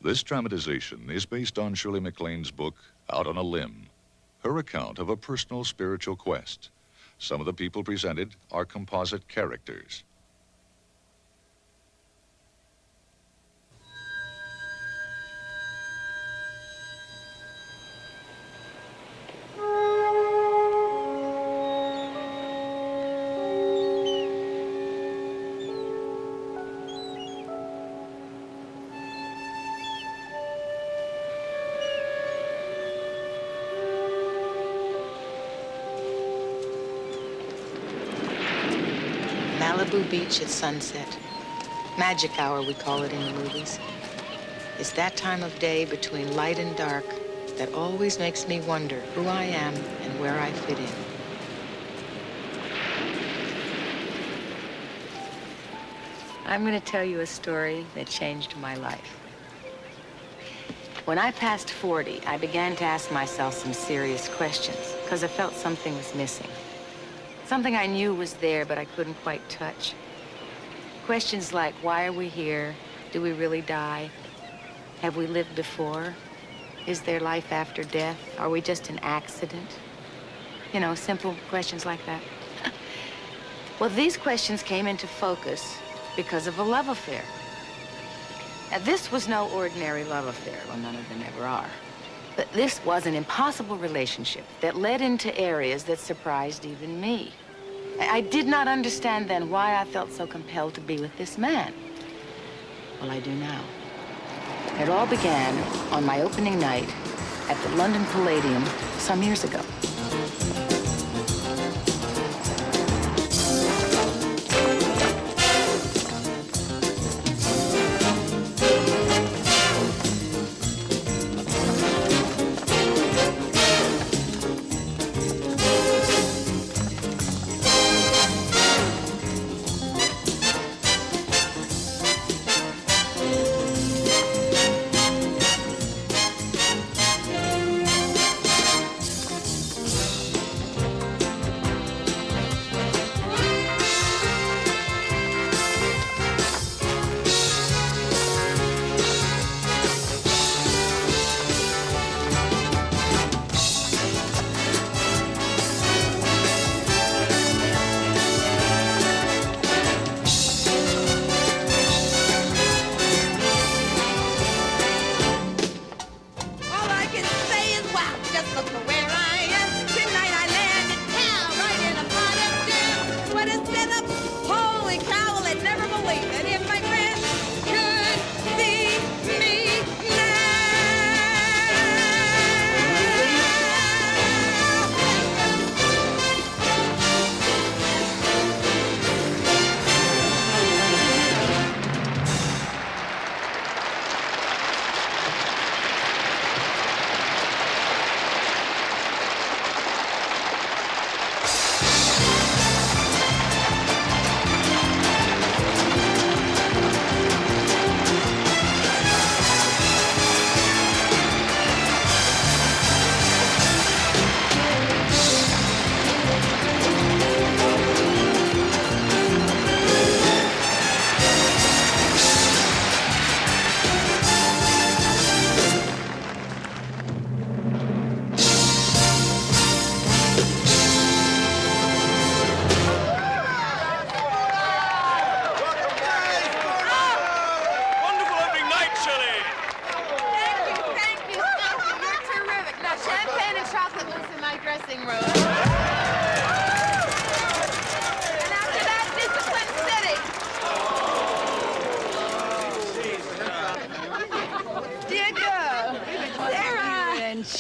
This dramatization is based on Shirley MacLaine's book, Out on a Limb, her account of a personal spiritual quest. Some of the people presented are composite characters. Malibu Beach at sunset. Magic hour, we call it in the movies. It's that time of day between light and dark that always makes me wonder who I am and where I fit in. I'm going to tell you a story that changed my life. When I passed 40, I began to ask myself some serious questions because I felt something was missing. Something I knew was there, but I couldn't quite touch. Questions like, why are we here? Do we really die? Have we lived before? Is there life after death? Are we just an accident? You know, simple questions like that. Well, these questions came into focus because of a love affair. Now, this was no ordinary love affair. Well, none of them ever are. But this was an impossible relationship that led into areas that surprised even me. I did not understand then why I felt so compelled to be with this man. Well, I do now. It all began on my opening night at the London Palladium some years ago.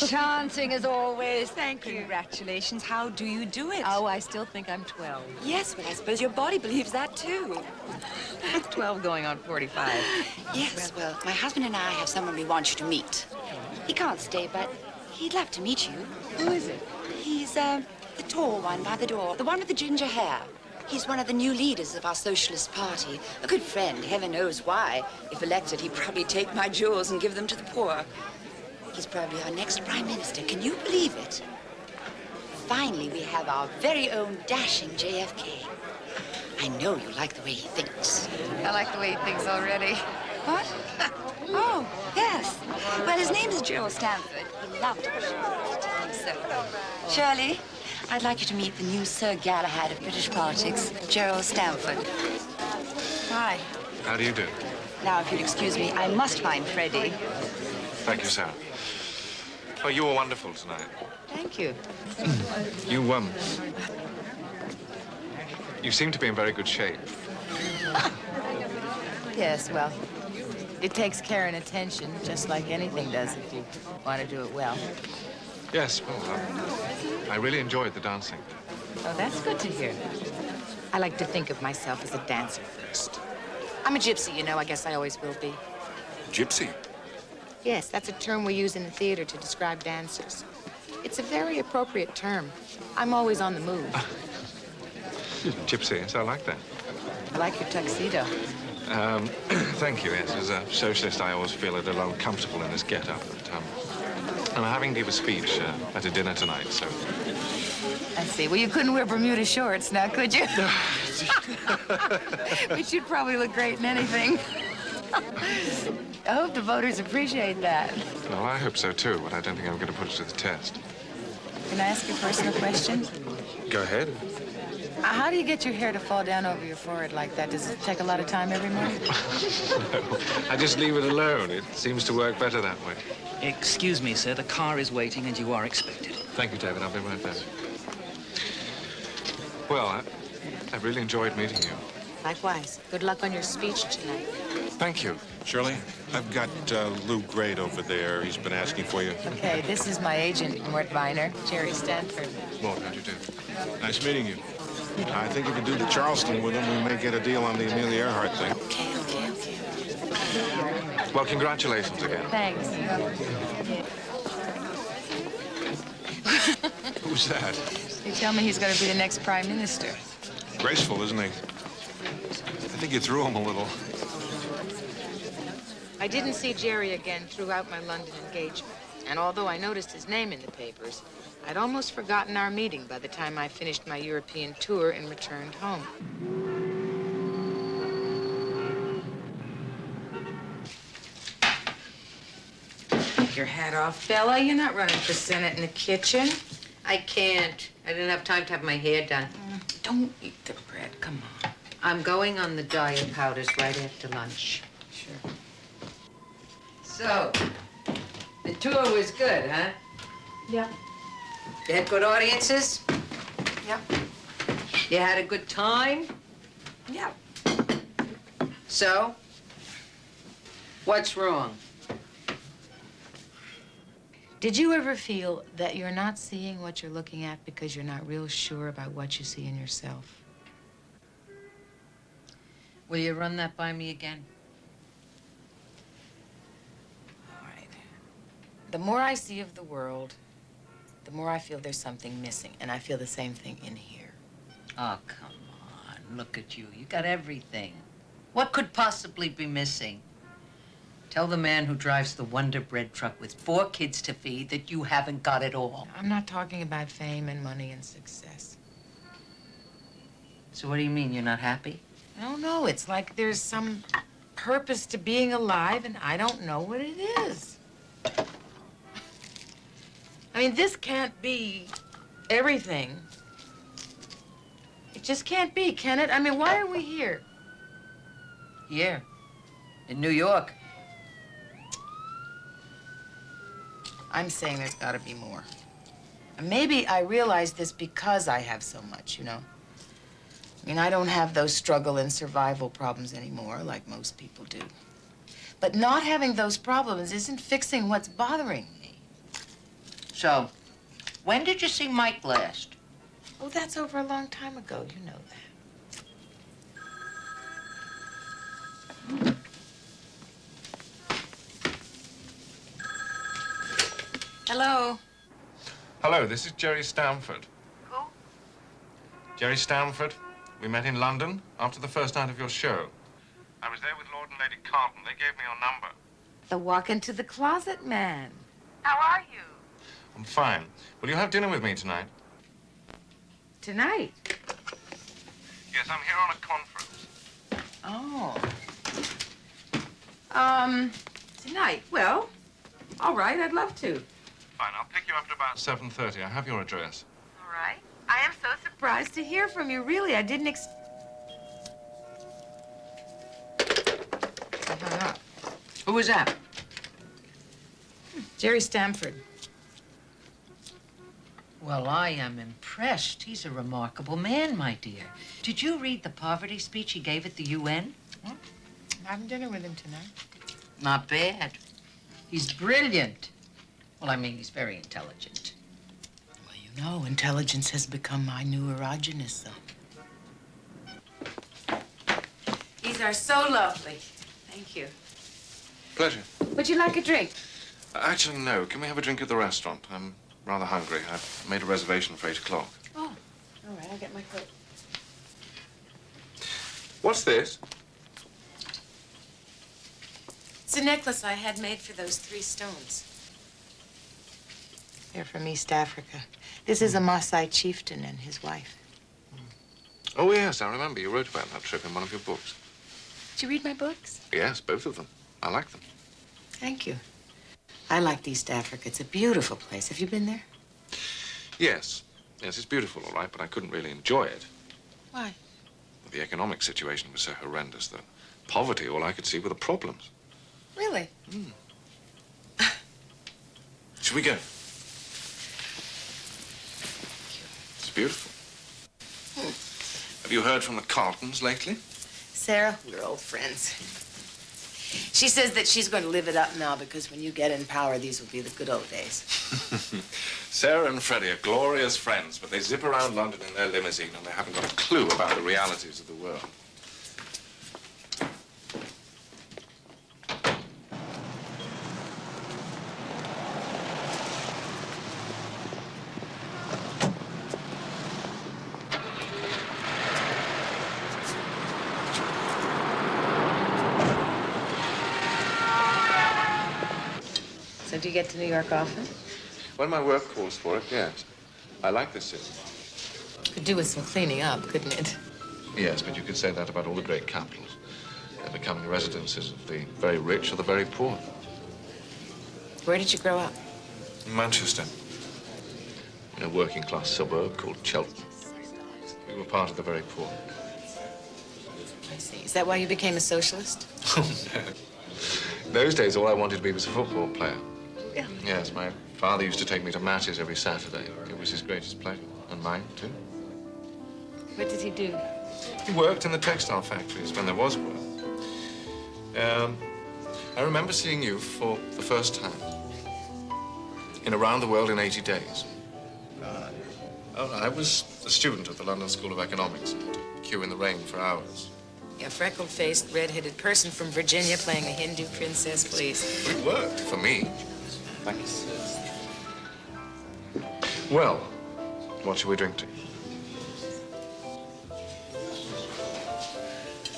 Chancing as always. Thank you. Congratulations. How do you do it? Oh, I still think I'm 12. Yes, but I suppose your body believes that too. 12 going on 45. Yes, well, my husband and I have someone we want you to meet. He can't stay, but he'd love to meet you. Who is it? He's, the tall one by the door. The one with the ginger hair. He's one of the new leaders of our Socialist Party. A good friend, heaven knows why. If elected, he'd probably take my jewels and give them to the poor. He's probably our next prime minister. Can you believe it? Finally, we have our very own dashing JFK. I know you like the way he thinks. I like the way he thinks already. What? Oh, yes. Gerald Stanford. He loved it. So, Shirley, I'd like you to meet the new Sir Galahad of British politics, Gerald Stanford. Hi. How do you do? Now, if you'd excuse me, I must find Freddie. Thank you, Sarah. Oh, you were wonderful tonight. Thank you. You seem to be in very good shape. Yes, well, it takes care and attention, just like anything does if you want to do it well. Yes, well, I really enjoyed the dancing. Oh, that's good to hear. I like to think of myself as a dancer first. I'm a gypsy, you know. I guess I always will be. Gypsy? Yes, that's a term we use in the theater to describe dancers. It's a very appropriate term. I'm always on the move. Gypsy, yes, I like that. I like your tuxedo. Thank you, yes. As a socialist, I always feel a little uncomfortable in this get-up. But, I'm having to give a speech at a dinner tonight, so... I see. Well, you couldn't wear Bermuda shorts now, could you? But you'd probably look great in anything. I hope the voters appreciate that. Well, I hope so, too, but I don't think I'm going to put it to the test. Can I ask you a personal question? Go ahead. How do you get your hair to fall down over your forehead like that? Does it take a lot of time every morning? No, I just leave it alone. It seems to work better that way. Excuse me, sir. The car is waiting and you are expected. Thank you, David. I'll be right there. Well, I really enjoyed meeting you. Likewise. Good luck on your speech tonight. Thank you. Shirley, I've got Lou Grade over there. He's been asking for you. Okay, this is my agent, Mort Viner, Jerry Stanford. Mort, how'd you do? Nice meeting you. I think if you do the Charleston with him, we may get a deal on the Amelia Earhart thing. Okay. Well, congratulations again. Thanks. Who's that? They tell me he's going to be the next prime minister. Graceful, isn't he? I think you threw him a little. I didn't see Jerry again throughout my London engagement. And although I noticed his name in the papers, I'd almost forgotten our meeting by the time I finished my European tour and returned home. Take your hat off, Bella. You're not running for Senate in the kitchen. I can't. I didn't have time to have my hair done. Don't eat the bread. Come on. I'm going on the diet powders right after lunch. Sure. So, the tour was good, huh? Yeah. You had good audiences? Yeah. You had a good time? Yeah. So, what's wrong? Did you ever feel that you're not seeing what you're looking at because you're not real sure about what you see in yourself? Will you run that by me again? All right. The more I see of the world, the more I feel there's something missing, and I feel the same thing in here. Oh, come on. Look at you. You got everything. What could possibly be missing? Tell the man who drives the Wonder Bread truck with 4 kids to feed that you haven't got it all. I'm not talking about fame and money and success. So what do you mean, you're not happy? I don't know. It's like there's some purpose to being alive, and I don't know what it is. I mean, this can't be everything. It just can't be, can it? I mean, why are we here? Here, in New York. I'm saying there's got to be more. And maybe I realize this because I have so much, you know? I mean, I don't have those struggle and survival problems anymore, like most people do. But not having those problems isn't fixing what's bothering me. So, when did you see Mike last? Oh, that's over a long time ago. You know that. Hello. Hello, this is Jerry Stanford. Who? Jerry Stanford. We met in London after the first night of your show. I was there with Lord and Lady Carlton. They gave me your number. The walk into the closet man. How are you? I'm fine. Will you have dinner with me tonight? Tonight? Yes, I'm here on a conference. Oh. Tonight. Well, All right, I'd love to. Fine, I'll pick you up at about 7:30. I have your address. All right. I am so surprised to hear from you. Really, I didn't I hung up. Who was that? Jerry Stamford. Well, I am impressed. He's a remarkable man, my dear. Did you read the poverty speech he gave at the UN? I'm having dinner with him tonight. Not bad. He's brilliant. Well, I mean, he's very intelligent. Well, you know, intelligence has become my new erogenous zone. These are so lovely. Thank you. Pleasure. Would you like a drink? Actually, no. Can we have a drink at the restaurant? I'm rather hungry. I've made a reservation for 8 o'clock. Oh, all right. I'll get my coat. What's this? It's a necklace I had made for those 3 stones. They're from East Africa. This is a Maasai chieftain and his wife. Oh, yes, I remember. You wrote about that trip in one of your books. Did you read my books? Yes, both of them. I like them. Thank you. I liked East Africa. It's a beautiful place. Have you been there? Yes. Yes, it's beautiful, all right, but I couldn't really enjoy it. Why? The economic situation was so horrendous that poverty, all I could see were the problems. Really? Should we go? It's beautiful. Have you heard from the Carltons lately? Sarah, we're old friends. She says that she's going to live it up now because when you get in power, these will be the good old days. Sarah and Freddie are glorious friends, but they zip around London in their limousine and they haven't got a clue about the realities of the world. So do you get to New York often? When my work calls for it, yes. I like this city. Could do with some cleaning up, couldn't it? Yes, but you could say that about all the great capitals. They're becoming residences of the very rich or the very poor. Where did you grow up? In Manchester, in a working-class suburb called Cheltenham. We were part of the very poor. I see. Is that why you became a socialist? Oh, no. In those days, all I wanted to be was a football player. Really? Yes, my father used to take me to matches every Saturday. It was his greatest pleasure, and mine, too. What did he do? He worked in the textile factories when there was work. I remember seeing you for the first time in Around the World in 80 Days. Oh, I was a student at the London School of Economics. Queue in the rain for hours. A freckled-faced, red-headed person from Virginia playing a Hindu princess, please. It worked for me. Thanks. Well, what shall we drink to?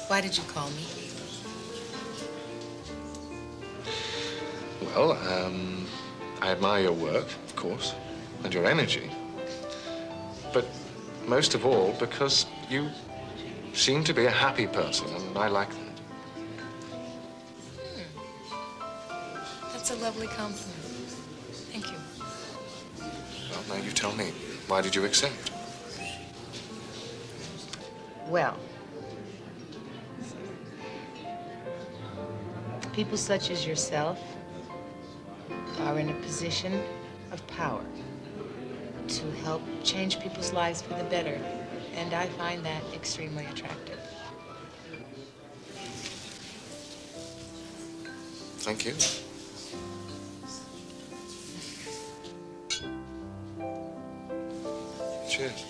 Why did you call me? Well, I admire your work, of course, and your energy. But most of all, because you seem to be a happy person, and I like that. That's a lovely compliment. Thank you. Well, now you tell me. Why did you accept? Well, people such as yourself are in a position of power to help change people's lives for the better, and I find that extremely attractive. Thank you. Cheers.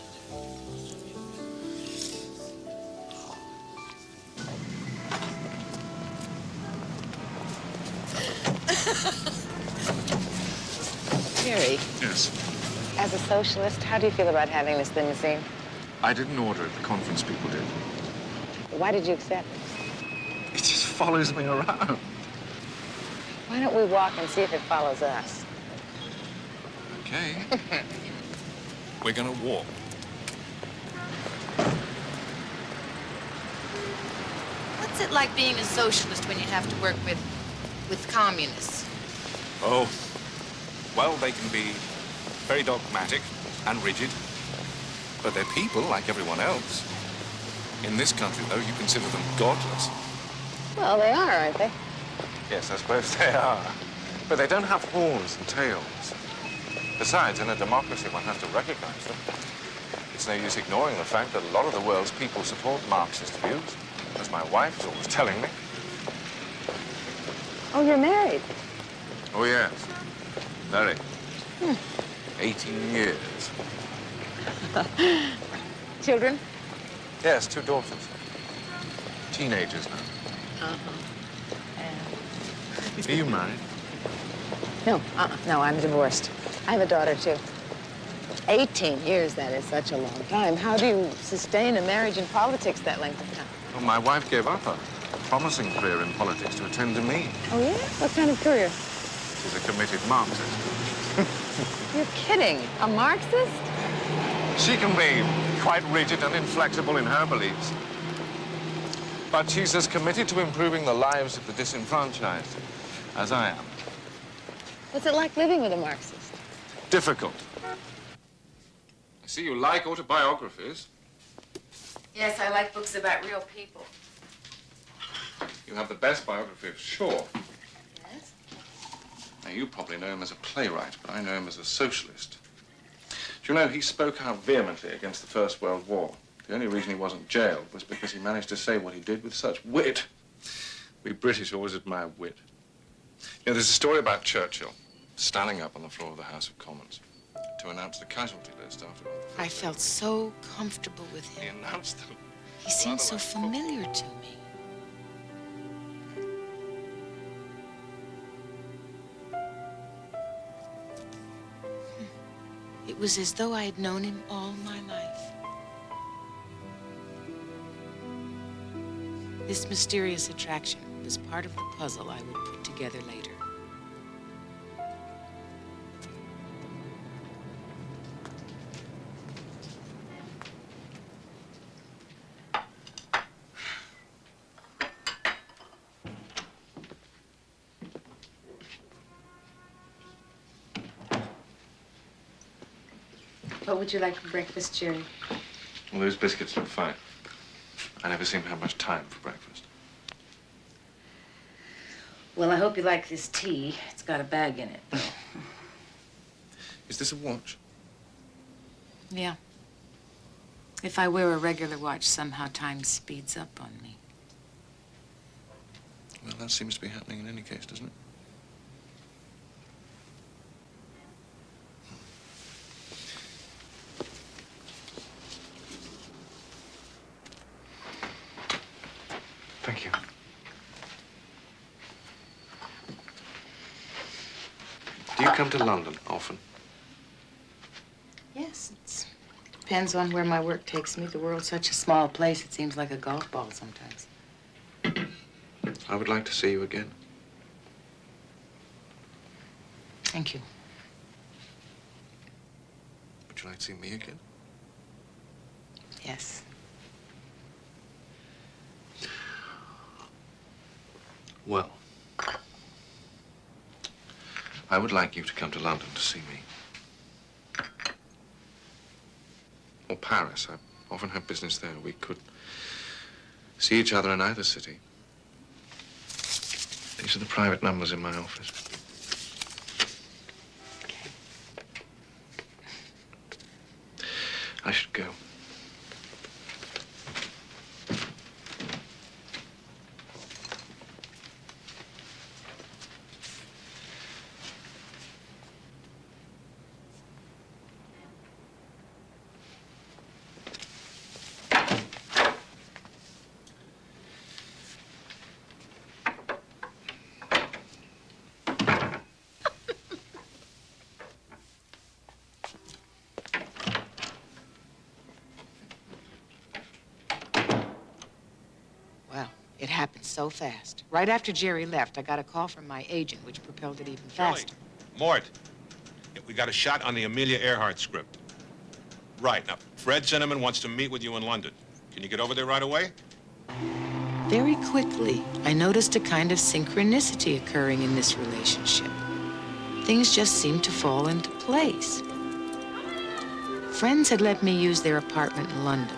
Jerry, Yes. as a socialist, how do you feel about having this limousine? I didn't order it. The conference people did. Why did you accept? It just follows me around. Why don't we walk and see if it follows us? Okay. We're gonna walk. What's it like being a socialist when you have to work with communists? Oh, well, they can be very dogmatic and rigid, but they're people like everyone else. In this country, though, you consider them godless. Well, they are, aren't they? Yes, I suppose they are. But they don't have horns and tails. Besides, in a democracy, one has to recognize them. It's no use ignoring the fact that a lot of the world's people support Marxist views, as my wife's always telling me. Oh, you're married? Oh, yes. Very. 18 years. Children? Yes, 2 daughters. Teenagers now. Are you married? No, no, I'm divorced. I have a daughter, too. 18 years, that is such a long time. How do you sustain a marriage in politics that length of time? Well, my wife gave up a promising career in politics to attend to me. Oh, yeah? What kind of career? She's a committed Marxist. You're kidding. A Marxist? She can be quite rigid and inflexible in her beliefs. But she's as committed to improving the lives of the disenfranchised as I am. What's it like living with a Marxist? Difficult. I see you like autobiographies. Yes, I like books about real people. You have the best biography of Shaw. Yes? Now, you probably know him as a playwright, but I know him as a socialist. Do you know, he spoke out vehemently against the First World War. The only reason he wasn't jailed was because he managed to say what he did with such wit. We British always admire wit. You know, there's a story about Churchill standing up on the floor of the House of Commons to announce the casualty list after all. I felt so comfortable with He him. announced them. He seemed so familiar to me. It was as though I had known him all my life. This mysterious attraction was part of the puzzle I would put together later. What would you like for breakfast, Jerry? Well, those biscuits look fine. I never seem to have much time for breakfast. Well, I hope you like this tea. It's got a bag in it. Is this a watch? Yeah. If I wear a regular watch, somehow time speeds up on me. Well, that seems to be happening in any case, doesn't it? Thank you. Do you come to London often? Yes, it depends on where my work takes me. The world's such a small place, it seems like a golf ball sometimes. I would like to see you again. Thank you. Would you like to see me again? Yes. Well, I would like you to come to London to see me. Or Paris. I often have business there. We could see each other in either city. These are the private numbers in my office. Okay. I should go. It happened so fast. Right after Jerry left, I got a call from my agent, which propelled it even faster. Mort, we got a shot on the Amelia Earhart script. Right. Now, Fred Zinnemann wants to meet with you in London. Can you get over there right away? Very quickly, I noticed a kind of synchronicity occurring in this relationship. things just seemed to fall into place. Friends had let me use their apartment in London.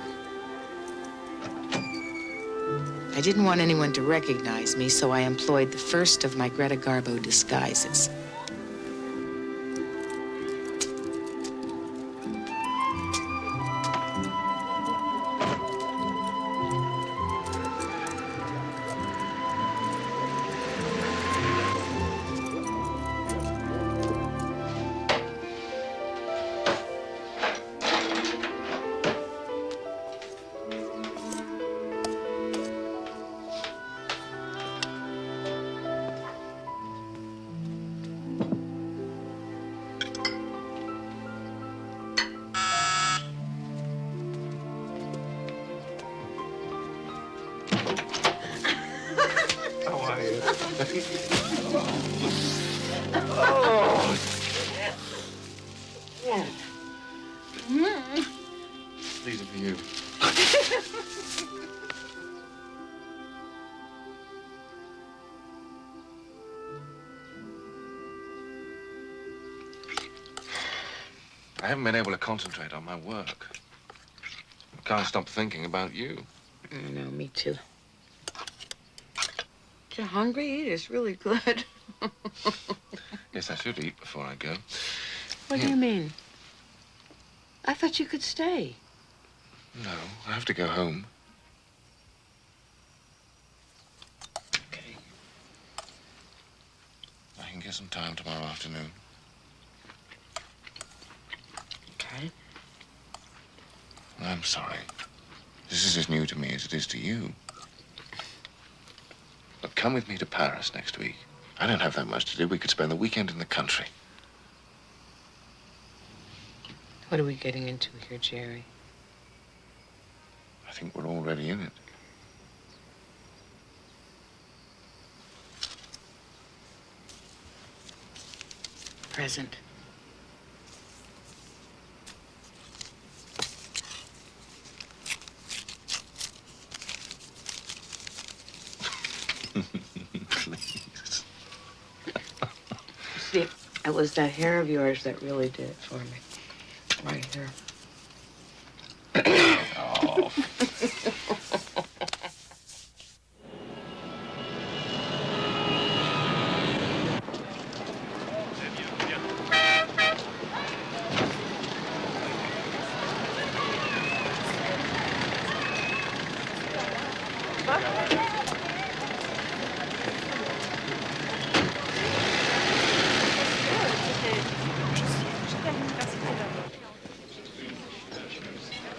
I didn't want anyone to recognize me, so I employed the first of my Greta Garbo disguises. These are for you. I haven't been able to concentrate on my work. I can't stop thinking about you. I know, me too. You're hungry? Eat. It's really good. Yes, I should eat before I go. What do you mean? I thought you could stay. No, I have to go home. Okay. I can get some time tomorrow afternoon. Okay. I'm sorry. This is as new to me as it is to you. But come with me to Paris next week. I don't have that much to do. We could spend the weekend in the country. What are we getting into here, Jerry? I think we're already in it. Present. Please. See, it was that hair of yours that really did it for me. Right here. Oh.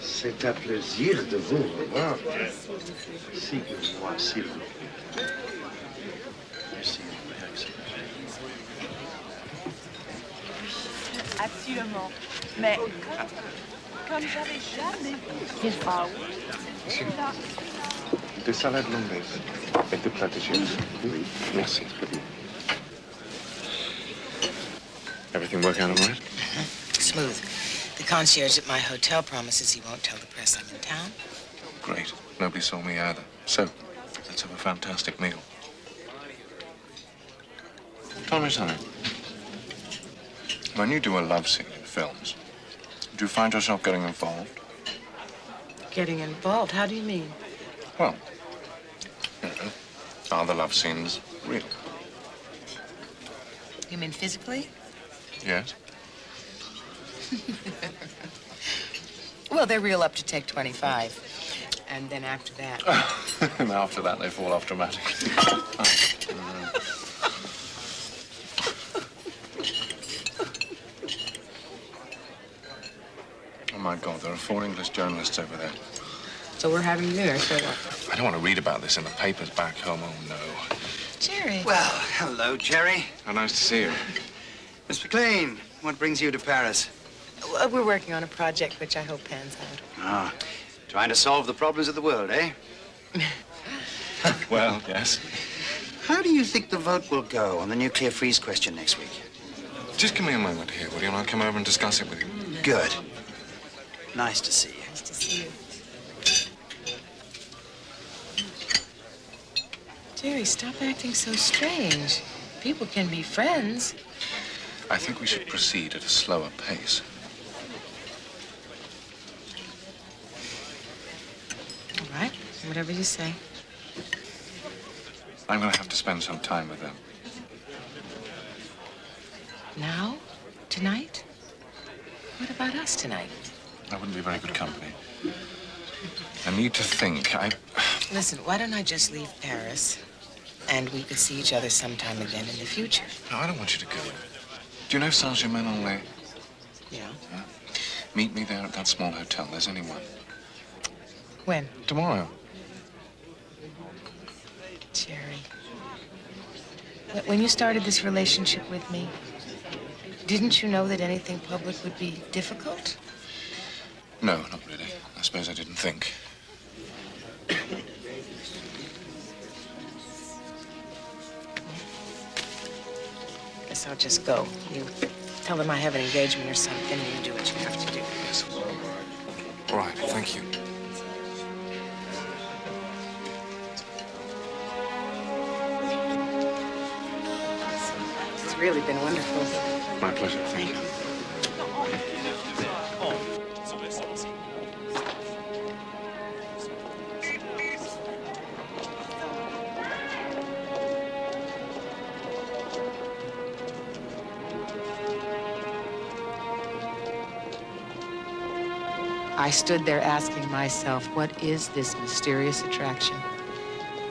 C'est un plaisir de vous revoir. Signe-moi, s'il vous plaît. Merci. Absolument. Mais comme j'avais jamais vu. Ah oui. Des salades longues et des plats de chips. Oui. Merci. Everything work out all right? Smooth. The concierge at my hotel promises he won't tell the press I'm in town. Great. Nobody saw me either. So, let's have a fantastic meal. Tell me something. When you do a love scene in films, do you find yourself getting involved? Getting involved? How do you mean? Well, you know, are the love scenes real? You mean physically? Yes. Well, they're real up to take 25. And then after that... And after that, they fall off dramatically. Oh, my God, there are 4 English journalists over there. So we're having dinner, so what? I don't want to read about this in the papers back home. Oh, no. Jerry. Well, hello, Jerry. How nice to see you. Miss MacLaine, what brings you to Paris? We're working on a project which I hope pans out. Ah, trying to solve the problems of the world, eh? Well, yes. How do you think the vote will go on the nuclear freeze question next week? Just give me a moment here, will you? And I'll come over and discuss it with you. Good. Nice to see you. Nice to see you. Jerry, stop acting so strange. People can be friends. I think we should proceed at a slower pace. All right, whatever you say. I'm going to have to spend some time with them. Now? Tonight? What about us tonight? That wouldn't be very good company. I need to think. Listen, why don't I just leave Paris, and we could see each other sometime again in the future? No, I don't want you to go. Do you know Saint-Germain-en-Laye? Yeah. Meet me there at that small hotel. There's only one. When? Tomorrow. Jerry. When you started this relationship with me, didn't you know that anything public would be difficult? No, not really. I suppose I didn't think. Guess I'll just go. You tell them I have an engagement or something, and you do what you have to do. Yes. All right, thank you. It's really been wonderful. My pleasure. Thank you. I stood there asking myself, what is this mysterious attraction?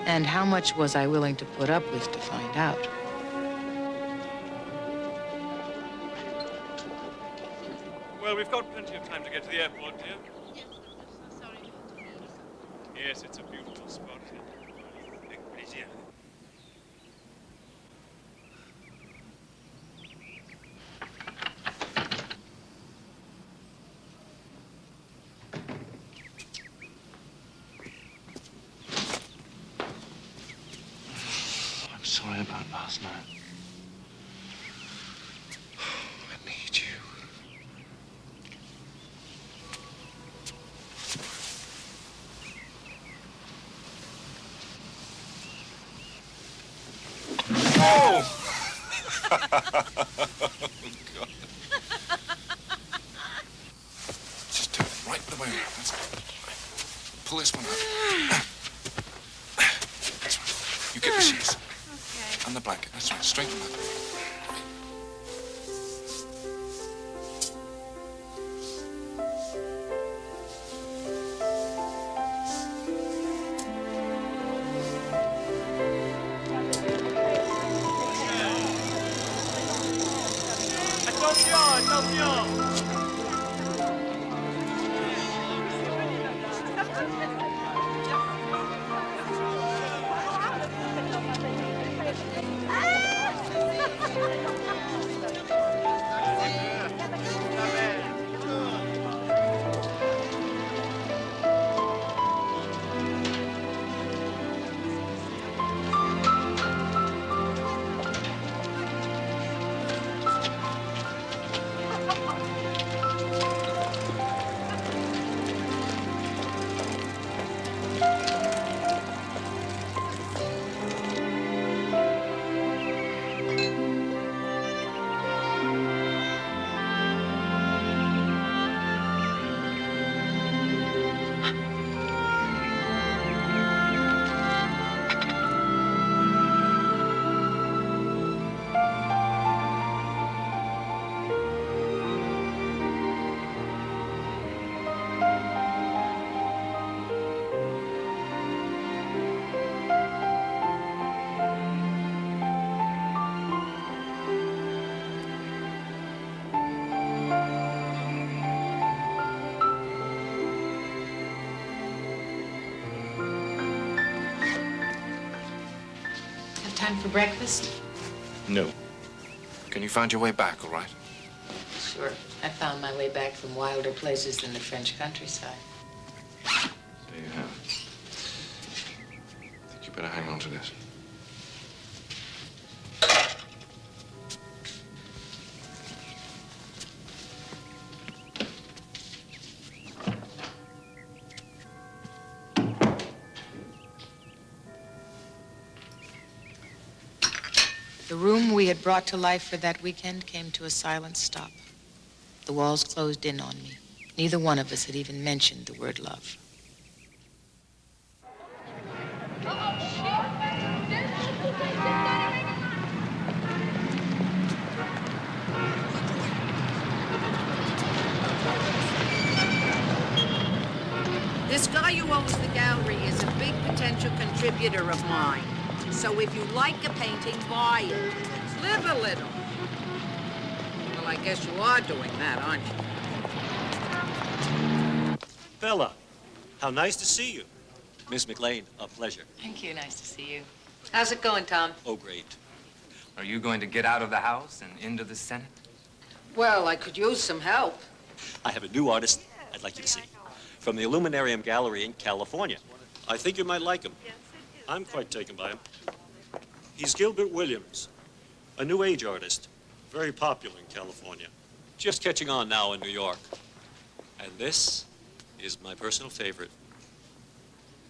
And how much was I willing to put up with to find out? Well, we've got plenty of time to get to the airport, dear. Yes, it's a beautiful spot. Big plaisir. I'm sorry about last night. I need you. Oh! God. Just do it right the way around. That's it. Pull this one up. That's right. You get the sheets. Okay. And the blanket. That's right. Straighten them up. Great. Attention, attention! Time for breakfast? No. Can you find your way back, all right? Sure. I found my way back from wilder places than the French countryside. There you have it. I think you better hang on to this. The room we had brought to life for that weekend came to a silent stop. The walls closed in on me. Neither one of us had even mentioned the word love. This guy who owns the gallery is a big potential contributor of mine. So if you like a painting, buy it. Live a little. Well, I guess you are doing that, aren't you? Bella, how nice to see you. Miss MacLaine, a pleasure. Thank you. Nice to see you. How's it going, Tom? Oh, great. Are you going to get out of the House and into the Senate? Well, I could use some help. I have a new artist I'd like you to see. From the Illuminarium Gallery in California. I think you might like him. I'm quite taken by him. He's Gilbert Williams, a New Age artist, very popular in California. Just catching on now in New York. And this is my personal favorite.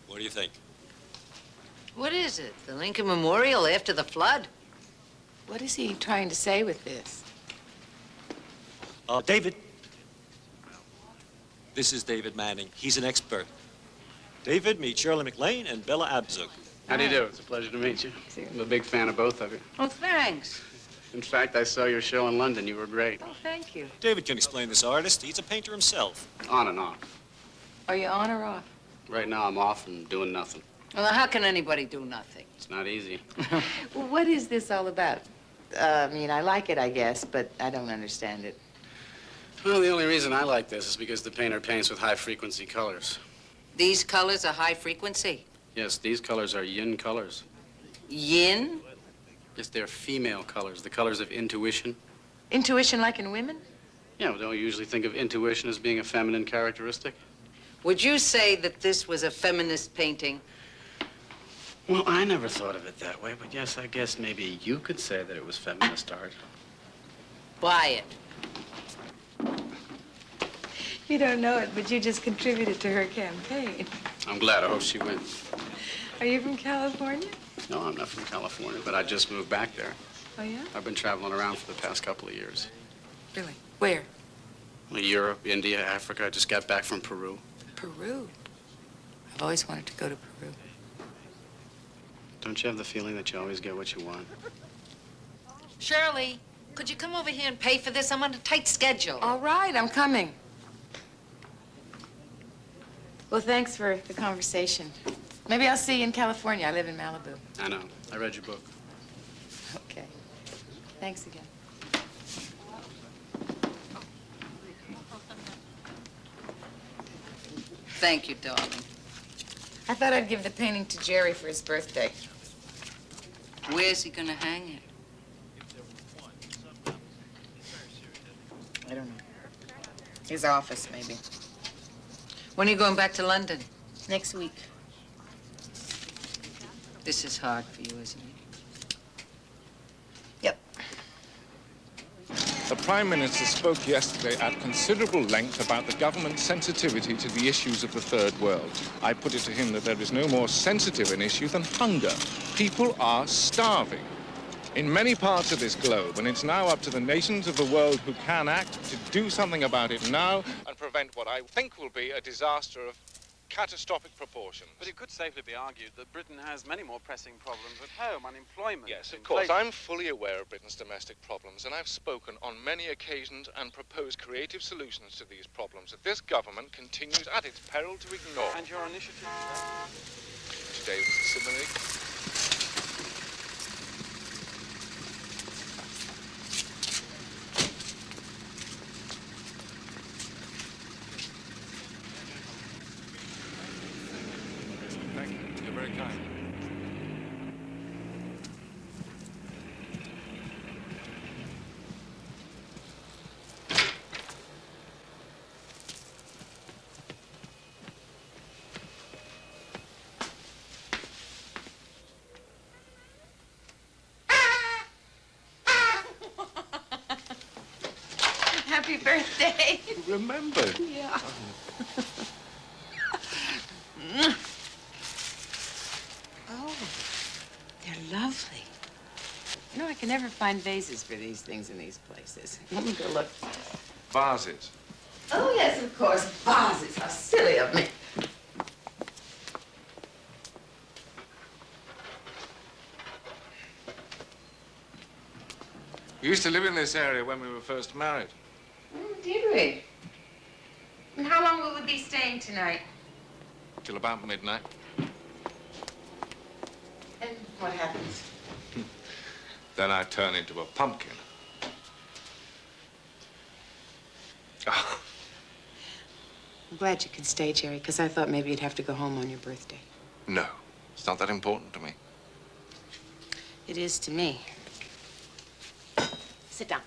What do you think? What is it? The Lincoln Memorial after the flood? What is he trying to say with this? David. This is David Manning. He's an expert. David, meet Shirley MacLaine and Bella Abzug. How do you do? It's a pleasure to meet you. I'm a big fan of both of you. Oh, thanks. In fact, I saw your show in London. You were great. Oh, thank you. David can explain this artist. He's a painter himself. On and off. Are you on or off? Right now, I'm off and doing nothing. Well, how can anybody do nothing? It's not easy. Well, what is this all about? I mean, I like it, I guess, but I don't understand it. Well, the only reason I like this is because the painter paints with high-frequency colors. These colors are high frequency? Yes, these colors are yin colors. Yin? Yes, they're female colors, the colors of intuition. Intuition like in women? Yeah, well, don't you usually think of intuition as being a feminine characteristic? Would you say that this was a feminist painting? Well, I never thought of it that way, but yes, I guess maybe you could say that it was feminist art. Buy it. You don't know it, but you just contributed to her campaign. I'm glad. I hope she wins. Are you from California? No, I'm not from California, but I just moved back there. Oh, yeah? I've been traveling around for the past couple of years. Really? Where? Well, Europe, India, Africa. I just got back from Peru. Peru? I've always wanted to go to Peru. Don't you have the feeling that you always get what you want? Shirley, could you come over here and pay for this? I'm on a tight schedule. All right, I'm coming. Well, thanks for the conversation. Maybe I'll see you in California. I live in Malibu. I know. I read your book. Okay. Thanks again. Thank you, darling. I thought I'd give the painting to Jerry for his birthday. Where's he gonna hang it? I don't know. His office, maybe. When are you going back to London? Next week. This is hard for you, isn't it? Yep. The Prime Minister spoke yesterday at considerable length about the government's sensitivity to the issues of the Third World. I put it to him that there is no more sensitive an issue than hunger. People are starving in many parts of this globe, and it's now up to the nations of the world who can act to do something about it now and prevent what I think will be a disaster of catastrophic proportions. But it could safely be argued that Britain has many more pressing problems at home, unemployment. Yes, of course. I'm fully aware of Britain's domestic problems, and I've spoken on many occasions and proposed creative solutions to these problems that this government continues at its peril to ignore. And your initiative today was a simile. Happy birthday. Remember? Yeah. Oh, they're lovely. You know, I can never find vases for these things in these places. Let me go look. Vases. Oh, yes, of course. Vases. How silly of me. We used to live in this area when we were first married. Oh, did we? And how long will we be staying tonight? Till about midnight. And what happens? Then I turn into a pumpkin. Oh. I'm glad you could stay, Jerry, because I thought maybe you'd have to go home on your birthday. No, it's not that important to me. It is to me. Sit down.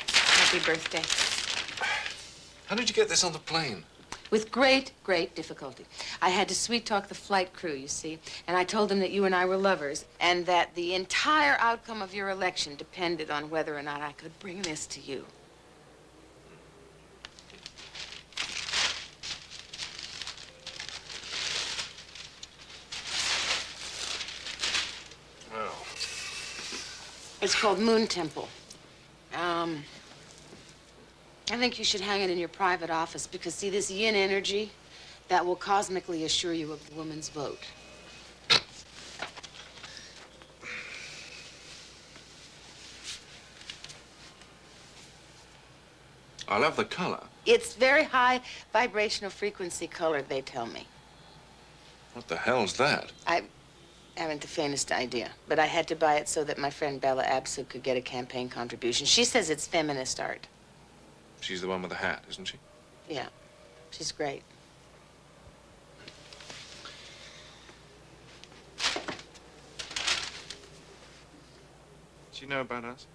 Happy birthday. How did you get this on the plane? With great, great difficulty. I had to sweet-talk the flight crew, you see, and I told them that you and I were lovers, and that the entire outcome of your election depended on whether or not I could bring this to you. Well. It's called Moon Temple. I think you should hang it in your private office because, see, this yin energy, that will cosmically assure you of the woman's vote. I love the color. It's very high vibrational frequency color, they tell me. What the hell's that? I haven't the faintest idea, but I had to buy it so that my friend Bella Absu could get a campaign contribution. She says it's feminist art. She's the one with the hat, isn't she? Yeah, she's great. Do you know about us?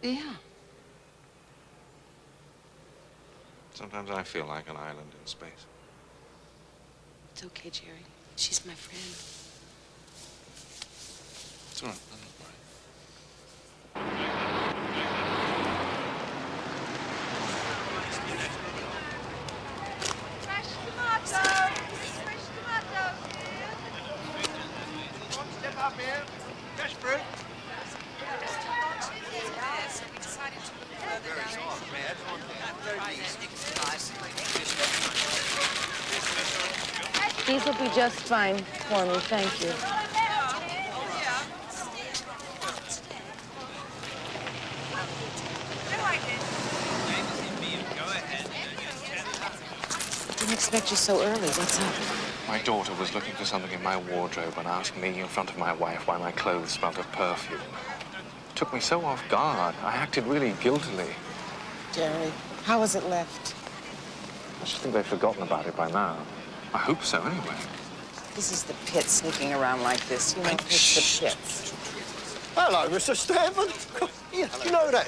Yeah. Sometimes I feel like an island in space. It's okay, Jerry. She's my friend. It's all right. I'm not worried. Fresh tomatoes! Fresh tomatoes here! One step up here. Fresh fruit. These will be just fine for me, thank you. Didn't expect you so early. What's up? My daughter was looking for something in my wardrobe and asked me in front of my wife why my clothes smelled of perfume. It took me so off guard. I acted really guiltily. Jerry, how was it left? I should think they've forgotten about it by now. I hope so, anyway. This is the pit sneaking around like this. You know, it's the pits. Hello, Mr. Stanford. Yeah, you know that?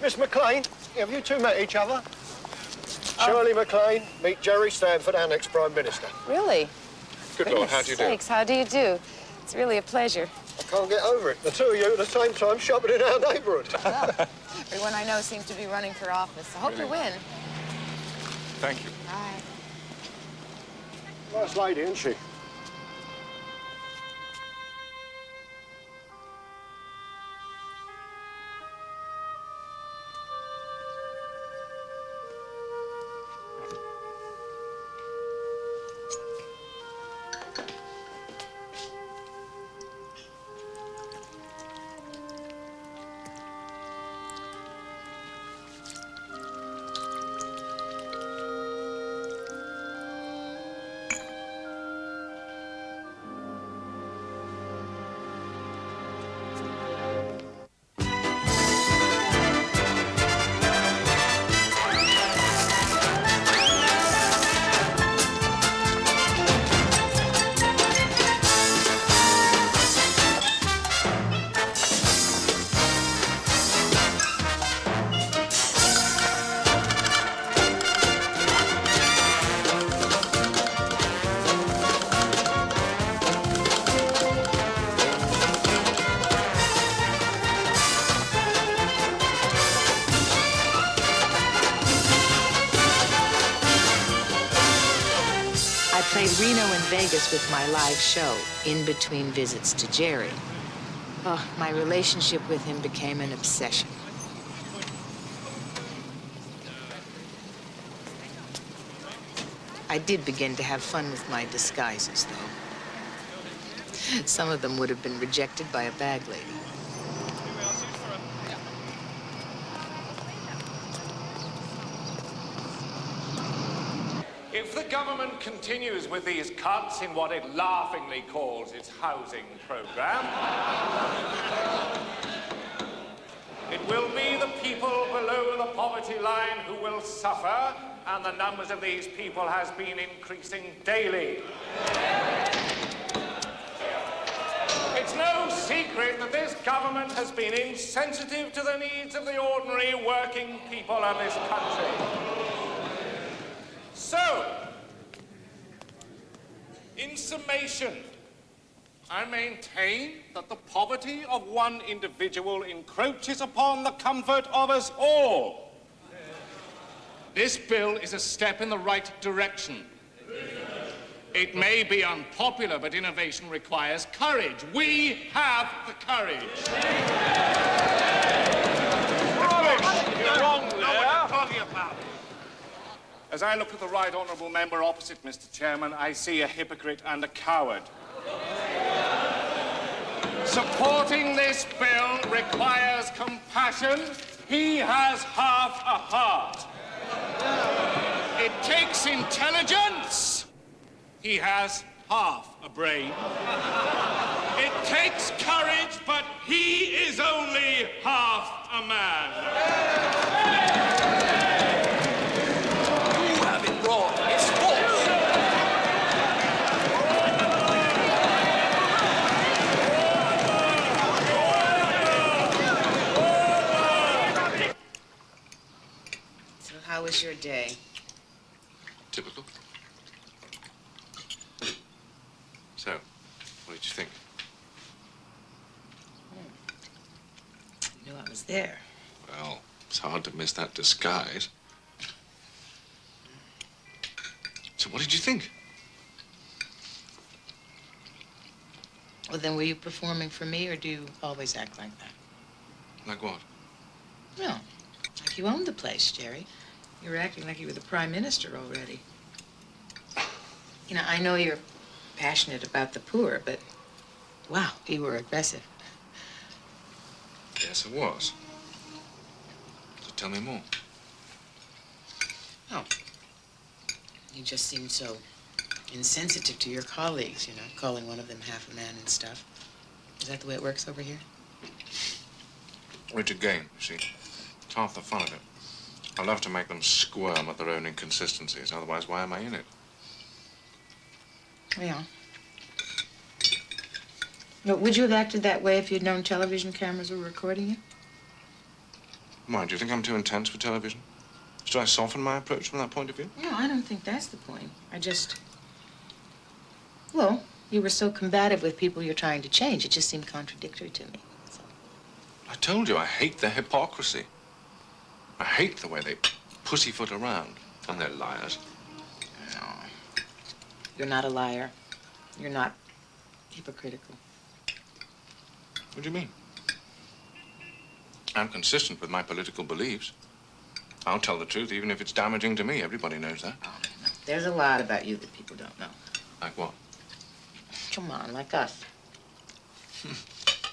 Miss MacLaine, have you two met each other? Shirley MacLaine, meet Jerry Stanford, our next Prime Minister. Really? Good Lord, how do you do? Sakes, how do you do? It's really a pleasure. I can't get over it. The two of you at the same time shopping in our neighbourhood. Everyone I know seems to be running for office. I hope you win. Thank you. Bye. Nice lady, isn't she? Reno and Vegas with my live show, in between visits to Jerry. Oh, my relationship with him became an obsession. I did begin to have fun with my disguises, though. Some of them would have been rejected by a bag lady. If the government continues with these cuts in what it laughingly calls its housing program, it will be the people below the poverty line who will suffer, and the numbers of these people has been increasing daily. It's no secret that this government has been insensitive to the needs of the ordinary working people of this country. So, in summation, I maintain that the poverty of one individual encroaches upon the comfort of us all. This bill is a step in the right direction. It may be unpopular, but innovation requires courage. We have the courage. You're wrong there. What are you talking about? As I look at the right honourable member opposite, Mr. Chairman, I see a hypocrite and a coward. Supporting this bill requires compassion. He has half a heart. It takes intelligence. He has half a brain. It takes courage, but he is only half a man. How was your day? Typical. So, what did you think? You knew I was there. Well, it's hard to miss that disguise. So what did you think? Well, then, were you performing for me, or do you always act like that? Like what? Well, like you owned the place, Jerry. You were acting like you were the prime minister already. You know, I know you're passionate about the poor, but wow, you were aggressive. Yes, it was. So tell me more. Oh, you just seemed so insensitive to your colleagues, you know, calling one of them half a man and stuff. Is that the way it works over here? It's a game, you see. It's half the fun of it. I love to make them squirm at their own inconsistencies. Otherwise, why am I in it? Yeah. But would you have acted that way if you'd known television cameras were recording you? Why, do you think I'm too intense for television? Should I soften my approach from that point of view? No, I don't think that's the point. Well, you were so combative with people you're trying to change. It just seemed contradictory to me. So. I told you, I hate their hypocrisy. I hate the way they pussyfoot around. And they're liars. No. You're not a liar. You're not hypocritical. What do you mean? I'm consistent with my political beliefs. I'll tell the truth even if it's damaging to me. Everybody knows that. Oh, no. There's a lot about you that people don't know. Like what? Come on, like us.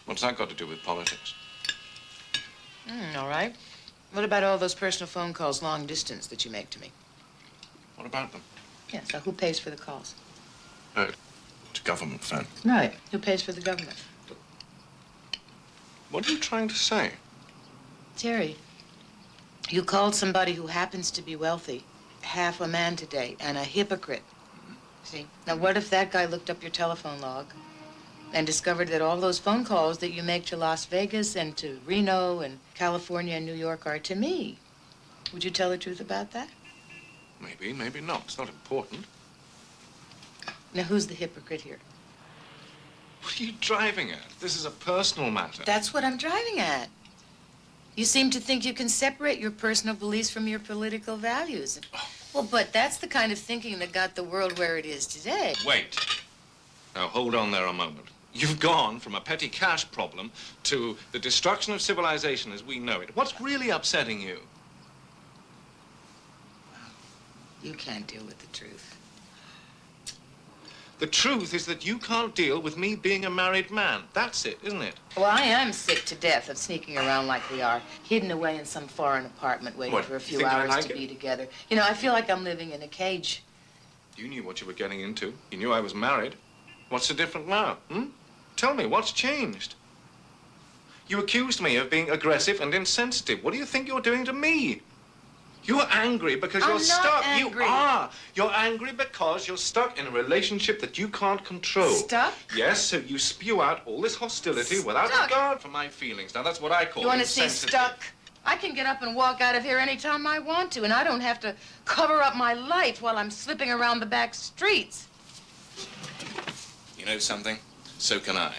What's that got to do with politics? All right. What about all those personal phone calls long distance that you make to me? What about them? Yeah, so who pays for the calls? It's a government phone. Right. Who pays for the government? What are you trying to say? Terry, you called somebody who happens to be wealthy half a man today and a hypocrite. See? Now, what if that guy looked up your telephone log and discovered that all those phone calls that you make to Las Vegas and to Reno and California and New York are to me? Would you tell the truth about that? Maybe, maybe not. It's not important. Now, who's the hypocrite here? What are you driving at? This is a personal matter. That's what I'm driving at. You seem to think you can separate your personal beliefs from your political values. Well, but that's the kind of thinking that got the world where it is today. Wait. Now, hold on there a moment. You've gone from a petty cash problem to the destruction of civilization as we know it. What's really upsetting you? You can't deal with the truth. The truth is that you can't deal with me being a married man. That's it, isn't it? Well, I am sick to death of sneaking around like we are, hidden away in some foreign apartment waiting for a few hours to be together. You know, I feel like I'm living in a cage. You knew what you were getting into. You knew I was married. What's so different now, Tell me, what's changed? You accused me of being aggressive and insensitive. What do you think you're doing to me? You're angry because you're stuck. Angry. You are. You're angry because you're stuck in a relationship that you can't control. Stuck? Yes, so you spew out all this hostility without regard for my feelings. Now, that's what I call You want to say insensitive. stuck? I can get up and walk out of here anytime I want to, and I don't have to cover up my life while I'm slipping around the back streets. You know something? So can I.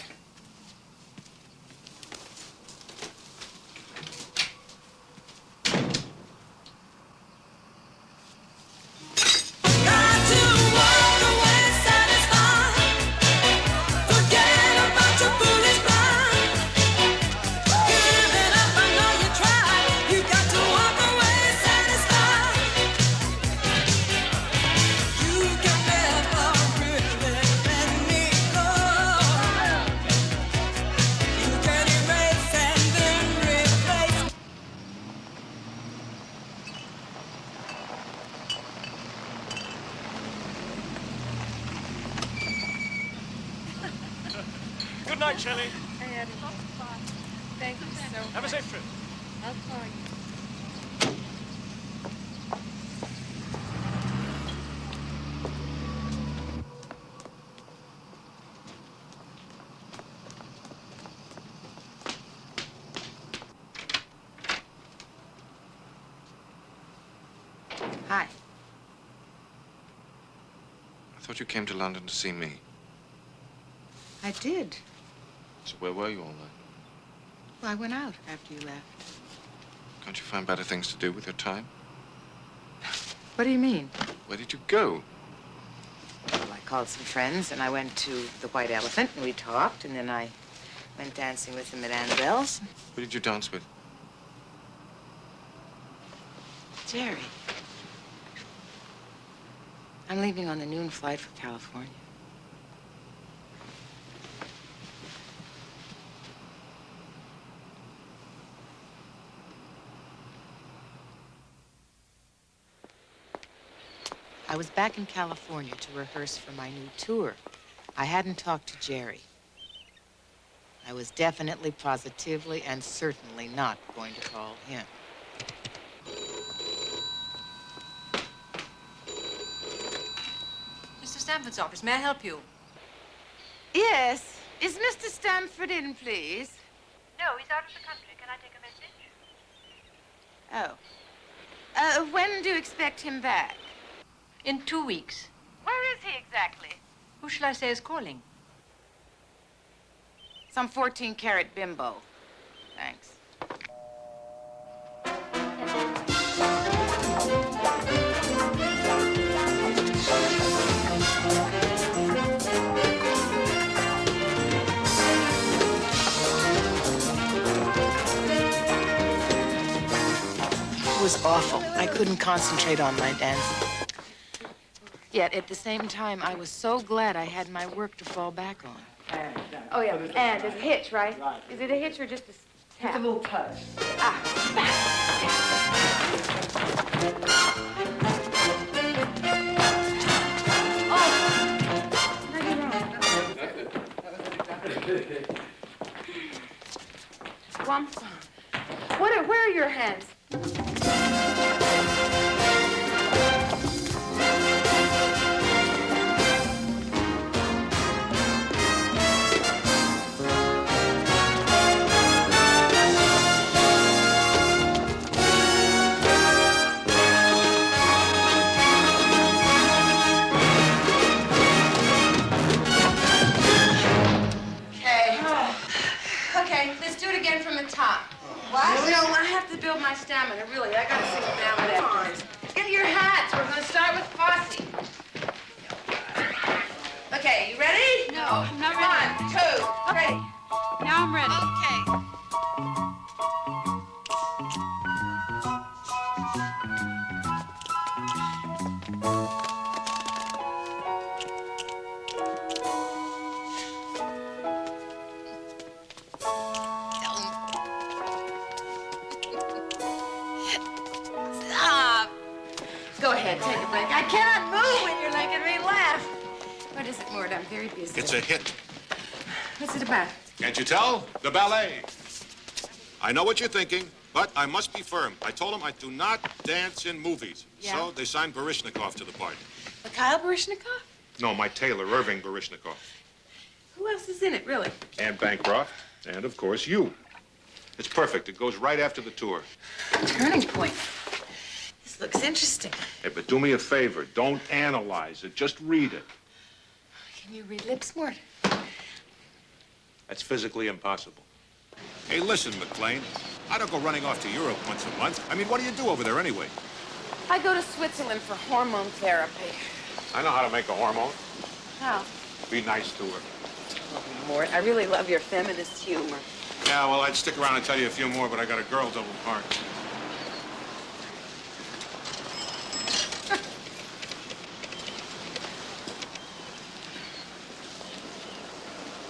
Good night, Shirley. Hey, Eddie. Thank you so much. Have a safe trip. I'll call you. Hi. I thought you came to London to see me. I did. So where were you all night? Well, I went out after you left. Can't you find better things to do with your time? What do you mean? Where did you go? Well, I called some friends, and I went to the White Elephant, and we talked, and then I went dancing with them at Annabelle's. Who did you dance with? Jerry. I'm leaving on the noon flight for California. I was back in California to rehearse for my new tour. I hadn't talked to Jerry. I was definitely, positively, and certainly not going to call him. Mr. Stamford's office. May I help you? Yes. Is Mr. Stamford in, please? No, he's out of the country. Can I take a message? Oh. When do you expect him back? In 2 weeks. Where is he exactly? Who shall I say is calling? Some 14-carat bimbo. Thanks. It was awful. I couldn't concentrate on my dancing. Yet, at the same time, I was so glad I had my work to fall back on. Oh, yeah. And there's a hitch, right? Is it a hitch or just a tap? It's a little touch. Where are your hands? Okay, let's do it again from the top. What? No, I have to build my stamina, really. I gotta sit down with that. Get your hats. We're going to start with Fosse. Okay, you ready? No, I'm not ready. 1, 2, 3. Now I'm ready. Okay. Stop. Go ahead, take a break. I cannot move when you're making me laugh. What is it, Mort? I'm very busy. It's a hit. What's it about? Can't you tell? The ballet. I know what you're thinking, but I must be firm. I told them I do not dance in movies. Yeah? So they signed Baryshnikov to the part. Mikhail Baryshnikov? No, my tailor, Irving Baryshnikov. Who else is in it, really? And Bancroft. And, of course, you. It's perfect. It goes right after the tour. Turning point. This looks interesting. Hey, but do me a favor. Don't analyze it. Just read it. Can you read lips, Mort? That's physically impossible. Hey, listen, MacLaine. I don't go running off to Europe once a month. I mean, what do you do over there anyway? I go to Switzerland for hormone therapy. I know how to make a hormone. How? Be nice to her. Oh, Mort, I really love your feminist humor. Yeah, well, I'd stick around and tell you a few more, but I got a girl double parked.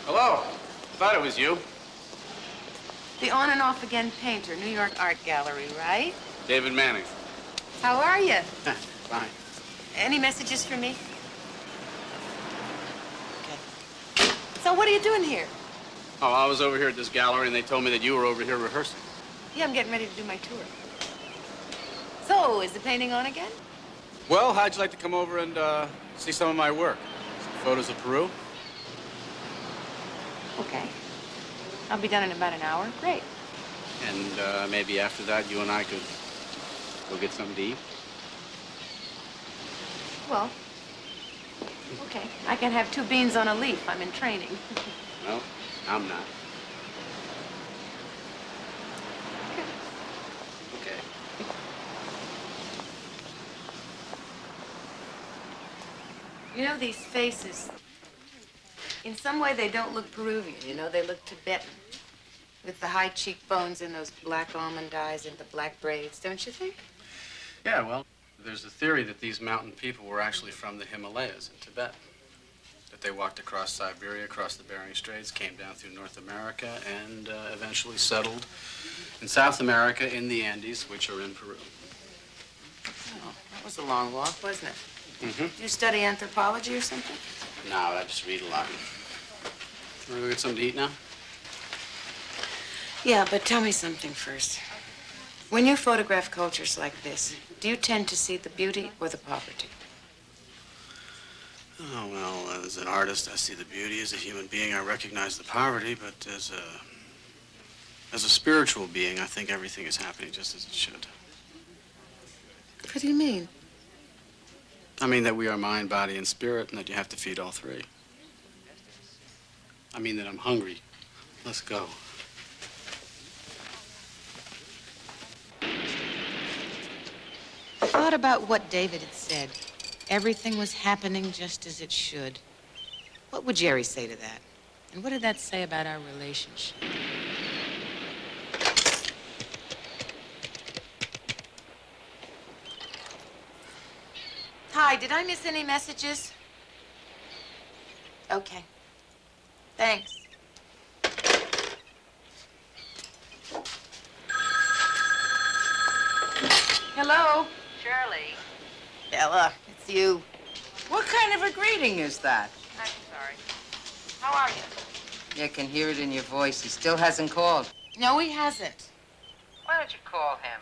Hello. Thought it was you. The on and off again painter, New York Art Gallery, right? David Manning. How are you? Fine. Any messages for me? Okay. So what are you doing here? Oh, I was over here at this gallery, and they told me that you were over here rehearsing. Yeah, I'm getting ready to do my tour. So, is the painting on again? Well, how'd you like to come over and see some of my work? Some photos of Peru? Okay. I'll be done in about an hour. Great. And maybe after that, you and I could go get something to eat? Well, okay. I can have 2 beans on a leaf. I'm in training. No, I'm not. Okay. You know, these faces, in some way they don't look Peruvian, you know, they look Tibetan. With the high cheekbones and those black almond eyes and the black braids, don't you think? Yeah, well, there's a theory that these mountain people were actually from the Himalayas in Tibet. That they walked across Siberia, across the Bering Straits, came down through North America, and eventually settled in South America in the Andes, which are in Peru. Oh, that was a long walk, wasn't it? Mm-hmm. Did you study anthropology or something? No, I just read a lot. Want to go get something to eat now? Yeah, but tell me something first. When you photograph cultures like this, do you tend to see the beauty or the poverty? Oh, well, as an artist, I see the beauty. As a human being, I recognize the poverty, but as a spiritual being, I think everything is happening just as it should. What do you mean? I mean that we are mind, body, and spirit, and that you have to feed all 3. I mean that I'm hungry. Let's go. I thought about what David had said. Everything was happening just as it should. What would Jerry say to that? And what did that say about our relationship? Hi, did I miss any messages? Okay. Thanks. Hello? Shirley. Bella, it's you. What kind of a greeting is that? I'm sorry. How are you? You can hear it in your voice. He still hasn't called. No, he hasn't. Why don't you call him?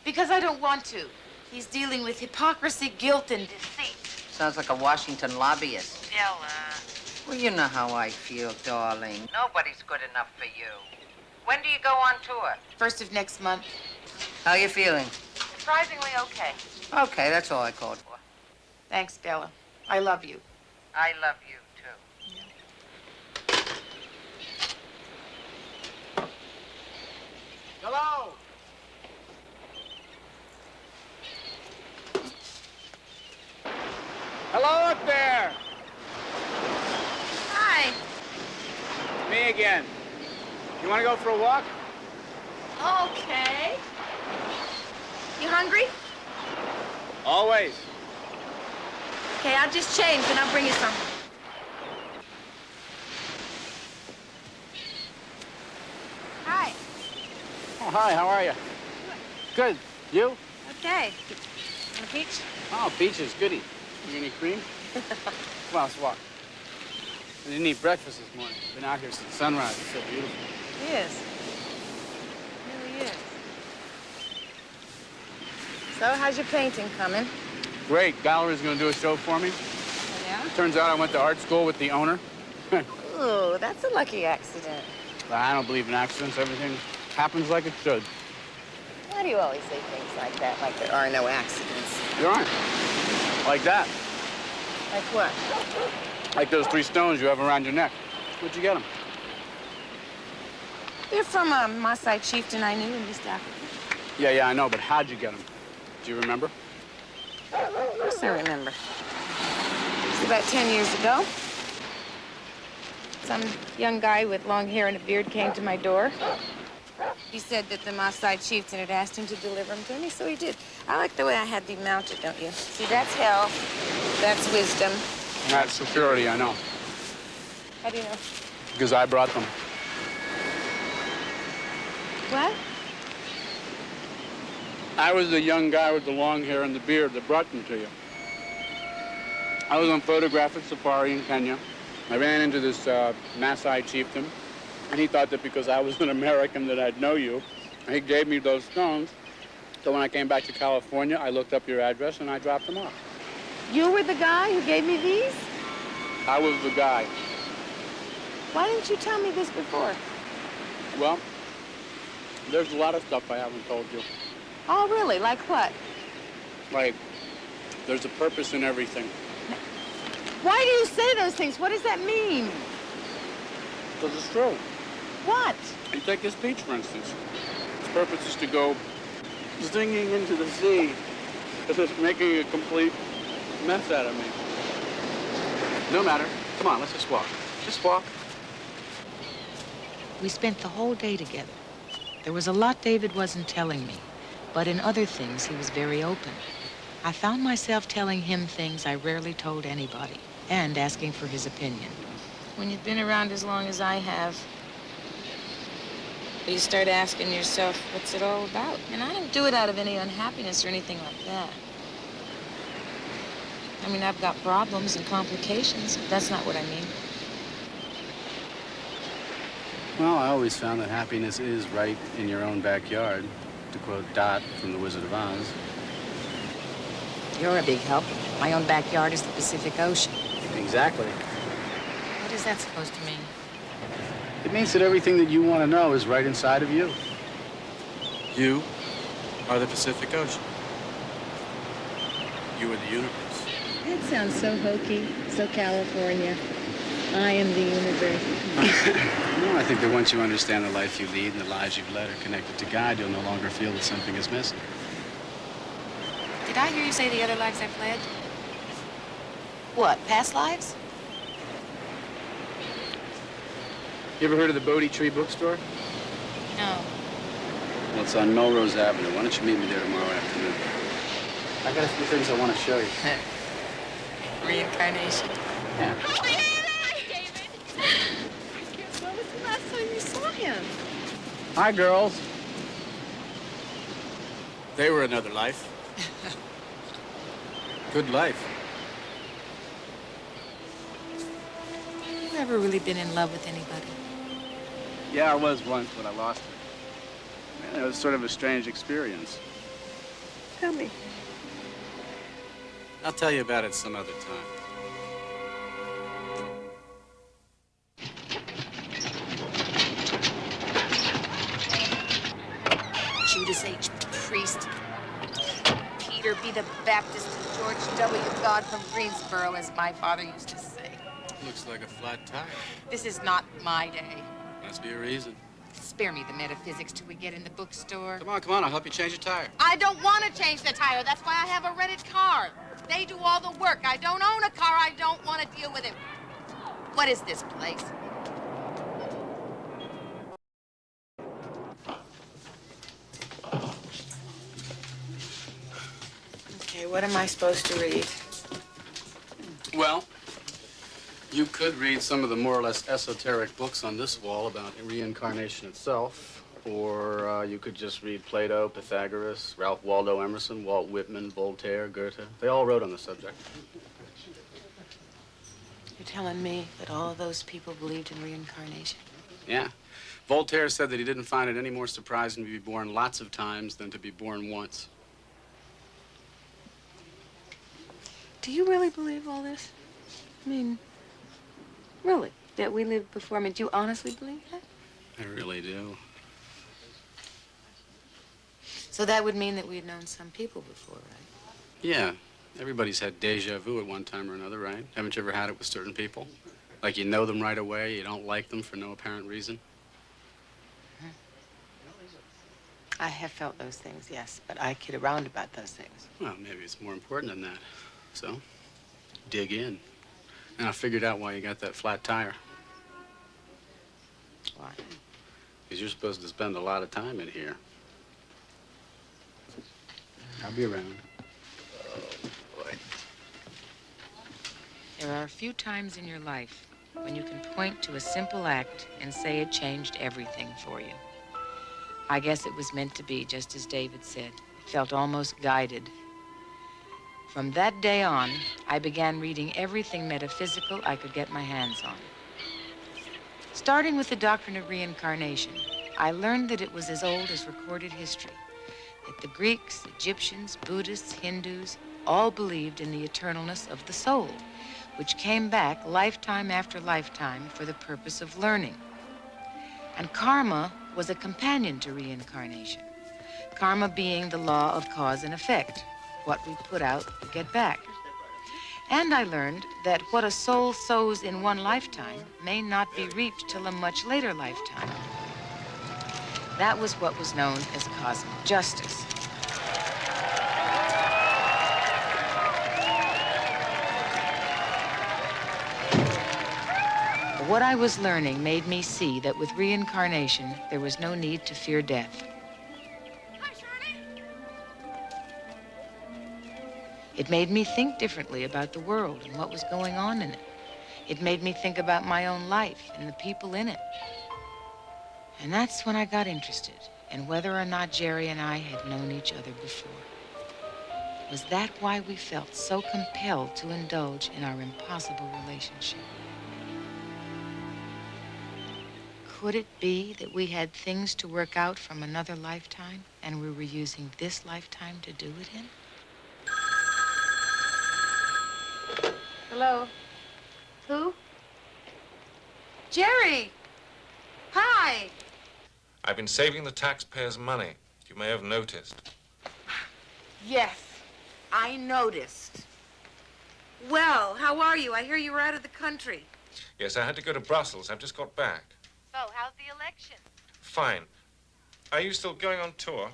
Because I don't want to. He's dealing with hypocrisy, guilt, and deceit. Sounds like a Washington lobbyist. Bella. Well, you know how I feel, darling. Nobody's good enough for you. When do you go on tour? 1st of next month. How you feeling? Surprisingly okay. Okay, that's all I called for. Thanks, Bella. I love you. I love you, too. Hello? me again. You want to go for a walk? Okay. You hungry? Always. Okay, I'll just change and I'll bring you some. Hi. Oh, hi, how are you? Good. You? Okay. Want a peach? Oh, peaches, goody. You need cream? Come on, let's walk. I didn't eat breakfast this morning. Been out here since sunrise. It's so beautiful. It is. It really is. So, how's your painting coming? Great. Gallery's going to do a show for me. Oh, yeah? Turns out I went to art school with the owner. Ooh, that's a lucky accident. I don't believe in accidents. Everything happens like it should. Why do you always say things like that, like there are no accidents? There aren't. Like that. Like what? Like those 3 stones you have around your neck. Where'd you get them? They're from a Maasai chieftain I knew in East Africa. Yeah, I know, but how'd you get them? Do you remember? Of course I remember. It was about 10 years ago. Some young guy with long hair and a beard came to my door. He said that the Maasai chieftain had asked him to deliver them to me, so he did. I like the way I had them mounted, don't you? See, that's health, that's wisdom. That's security, I know. How do you know? Because I brought them. What? I was the young guy with the long hair and the beard that brought them to you. I was on photographic safari in Kenya. I ran into this Maasai chieftain, and he thought that because I was an American that I'd know you. He gave me those stones. So when I came back to California, I looked up your address and I dropped them off. You were the guy who gave me these? I was the guy. Why didn't you tell me this before? Well, there's a lot of stuff I haven't told you. Oh, really? Like what? Like, there's a purpose in everything. Why do you say those things? What does that mean? Because it's true. What? You take this beach, for instance. Its purpose is to go zinging into the sea. Because it's making a complete mess out of me. No matter. Come on, let's just walk. Just walk. We spent the whole day together. There was a lot David wasn't telling me, but in other things he was very open. I found myself telling him things I rarely told anybody, and asking for his opinion. When you've been around as long as I have, you start asking yourself, what's it all about? And I don't do it out of any unhappiness or anything like that. I mean, I've got problems and complications, but that's not what I mean. Well, I always found that happiness is right in your own backyard, to quote Dot from The Wizard of Oz. You're a big help. My own backyard is the Pacific Ocean. Exactly. What is that supposed to mean? It means that everything that you want to know is right inside of you. You are the Pacific Ocean. You are the universe. That sounds so hokey, so California. I am the universe. No, I think that once you understand the life you lead and the lives you've led are connected to God, you'll no longer feel that something is missing. Did I hear you say the other lives I've led? What, past lives? You ever heard of the Bodhi Tree bookstore? No. Well, it's on Melrose Avenue. Why don't you meet me there tomorrow afternoon? I got a few things I want to show you. Reincarnation. Yeah. When was the last time you saw him? Hi, girls. They were another life. Good life. You ever really been in love with anybody? Yeah, I was once, but I lost it. Man, it was sort of a strange experience. Tell me. I'll tell you about it some other time. Judas H. Priest, Peter B. the Baptist, and George W. God from Greensboro, as my father used to say. Looks like a flat tire. This is not my day. Must be a reason. Spare me the metaphysics till we get in the bookstore. Come on, I'll help you change your tire. I don't want to change the tire. That's why I have a rented car. They do all the work. I don't own a car. I don't want to deal with it. What is this place? What am I supposed to read? Well, you could read some of the more or less esoteric books on this wall about reincarnation itself, or you could just read Plato, Pythagoras, Ralph Waldo Emerson, Walt Whitman, Voltaire, Goethe. They all wrote on the subject. You're telling me that all of those people believed in reincarnation? Yeah. Voltaire said that he didn't find it any more surprising to be born lots of times than to be born once. Do you really believe all this? I mean, really? That we lived before? I mean, do you honestly believe that? I really do. So that would mean that we had known some people before, right? Yeah. Everybody's had deja vu at one time or another, right? Haven't you ever had it with certain people? Like you know them right away, you don't like them for no apparent reason? I have felt those things, yes, but I kid around about those things. Well, maybe it's more important than that. So, dig in. And I figured out why you got that flat tire. Why? Because you're supposed to spend a lot of time in here. I'll be around. Oh, boy. There are a few times in your life when you can point to a simple act and say it changed everything for you. I guess it was meant to be, just as David said. It felt almost guided. From that day on, I began reading everything metaphysical I could get my hands on. Starting with the doctrine of reincarnation, I learned that it was as old as recorded history, that the Greeks, Egyptians, Buddhists, Hindus, all believed in the eternalness of the soul, which came back lifetime after lifetime for the purpose of learning. And karma was a companion to reincarnation, karma being the law of cause and effect. What we put out, we get back. And I learned that what a soul sows in one lifetime may not be reaped till a much later lifetime. That was what was known as cosmic justice. What I was learning made me see that with reincarnation, there was no need to fear death. It made me think differently about the world and what was going on in it. It made me think about my own life and the people in it. And that's when I got interested in whether or not Jerry and I had known each other before. Was that why we felt so compelled to indulge in our impossible relationship? Could it be that we had things to work out from another lifetime and we were using this lifetime to do it in? Hello? Who? Jerry! Hi! I've been saving the taxpayers' money. You may have noticed. Yes, I noticed. Well, how are you? I hear you were out of the country. Yes, I had to go to Brussels. I've just got back. So, how's the election? Fine. Are you still going on tour?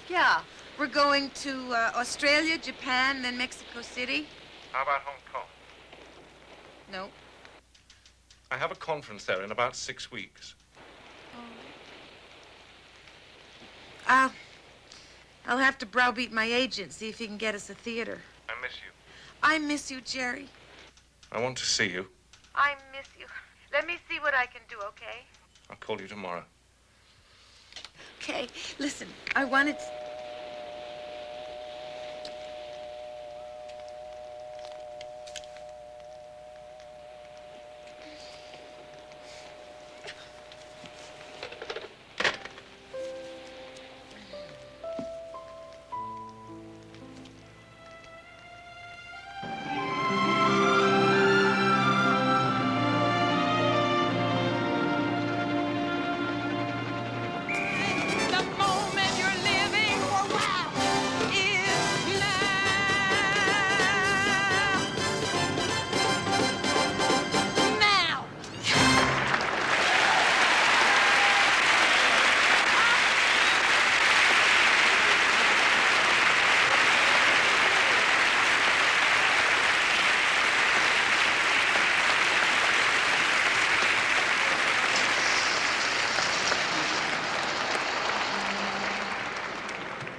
Yeah, we're going to Australia, Japan, then Mexico City. How about Hong Kong? No. I have a conference there in about 6 weeks. I'll have to browbeat my agent, see if he can get us a theater. I miss you. I miss you, Jerry. I want to see you. I miss you. Let me see what I can do, okay? I'll call you tomorrow. Okay, listen, I wanted...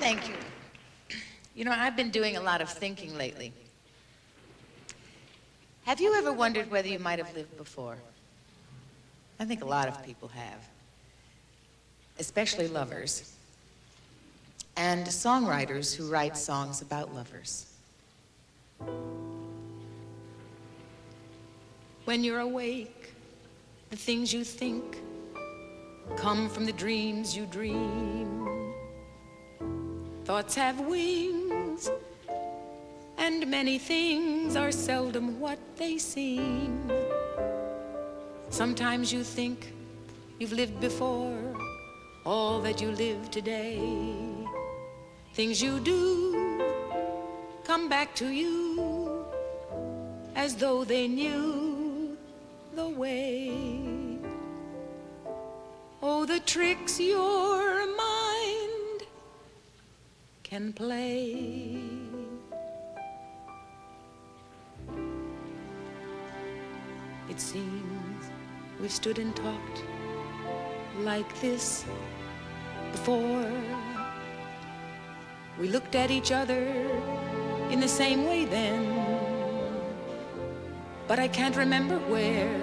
Thank you. You know, I've been doing a lot of thinking lately. Have you ever wondered whether you might have lived before? I think a lot of people have, especially lovers and songwriters who write songs about lovers. When you're awake, the things you think come from the dreams you dream. Thoughts have wings, and many things are seldom what they seem. Sometimes you think you've lived before, all that you live today. Things you do come back to you as though they knew the way. Oh, the tricks your mind can play. It seems we've stood and talked like this before. We looked at each other in the same way then, but I can't remember where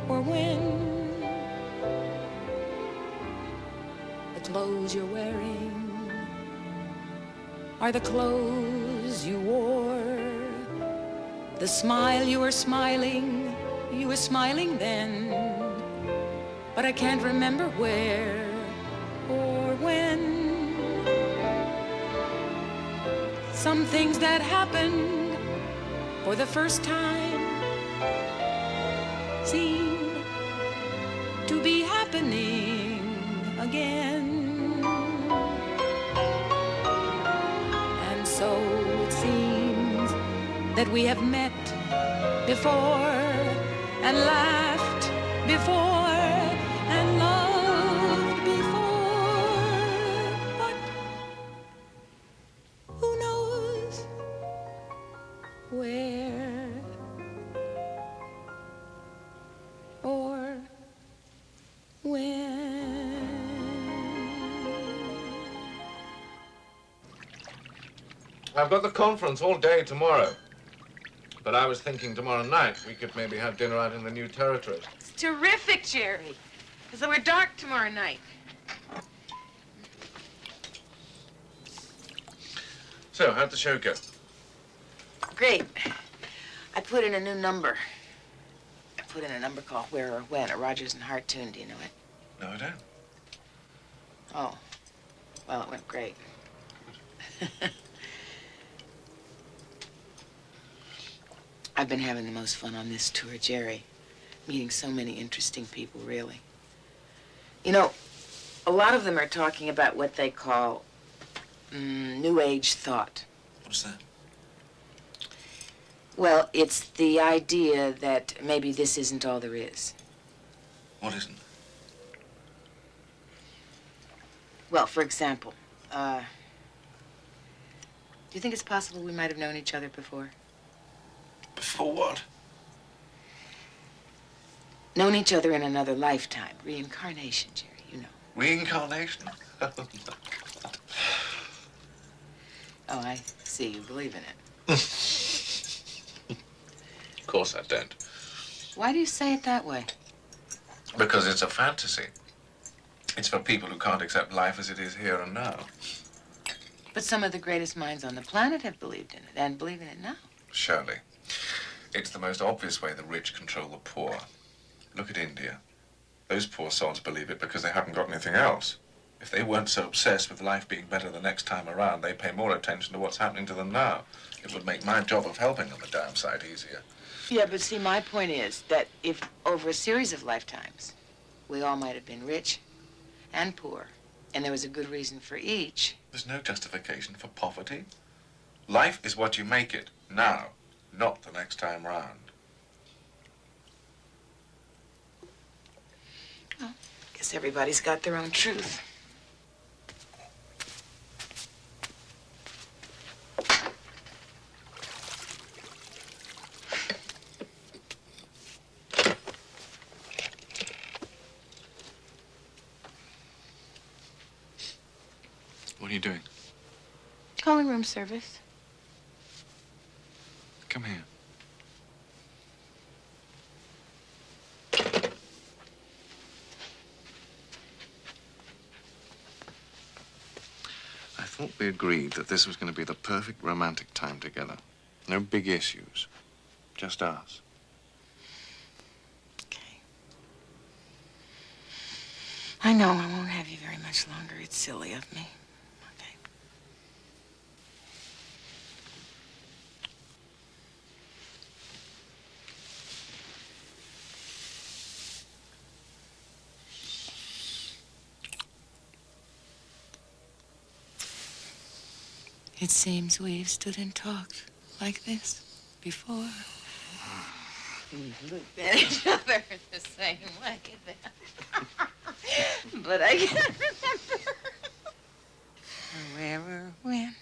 or when. The clothes you're wearing are the clothes you wore. The smile you were smiling then, but I can't remember where or when. Some things that happened for the first time seem to be happening again. And so it seems that we have met before and laughed before and loved before, but who knows where or when. I've got the conference all day tomorrow. But I was thinking tomorrow night we could maybe have dinner out in the new territory. It's terrific, Jerry. Because we're dark tomorrow night. So, how'd the show go? Great. I put in a new number. I put in a number called Where or When, a Rogers and Hart tune. Do you know it? No, I don't. Oh. Well, it went great. I've been having the most fun on this tour, Jerry. Meeting so many interesting people, really. You know, a lot of them are talking about what they call New Age thought. What's that? Well, it's the idea that maybe this isn't all there is. What isn't? Well, for example, do you think it's possible we might have known each other before? Before what? Known each other in another lifetime. Reincarnation, Jerry, you know. Reincarnation? Oh, I see. You believe in it. Of course I don't. Why do you say it that way? Because it's a fantasy. It's for people who can't accept life as it is here and now. But some of the greatest minds on the planet have believed in it and believe in it now. Surely. It's the most obvious way the rich control the poor. Look at India. Those poor sods believe it because they haven't got anything else. If they weren't so obsessed with life being better the next time around, they'd pay more attention to what's happening to them now. It would make my job of helping them a damn sight easier. Yeah, but see, my point is that if over a series of lifetimes, we all might have been rich and poor, and there was a good reason for each. There's no justification for poverty. Life is what you make it now, not the next time round. Well, I guess everybody's got their own truth. What are you doing? calling room service. Come here. I thought we agreed that this was going to be the perfect romantic time together. No big issues. Just us. Okay. I know I won't have you very much longer. It's silly of me. Okay. It seems we've stood and talked like this before. We looked at each other the same way. But I can't remember. Wherever, when.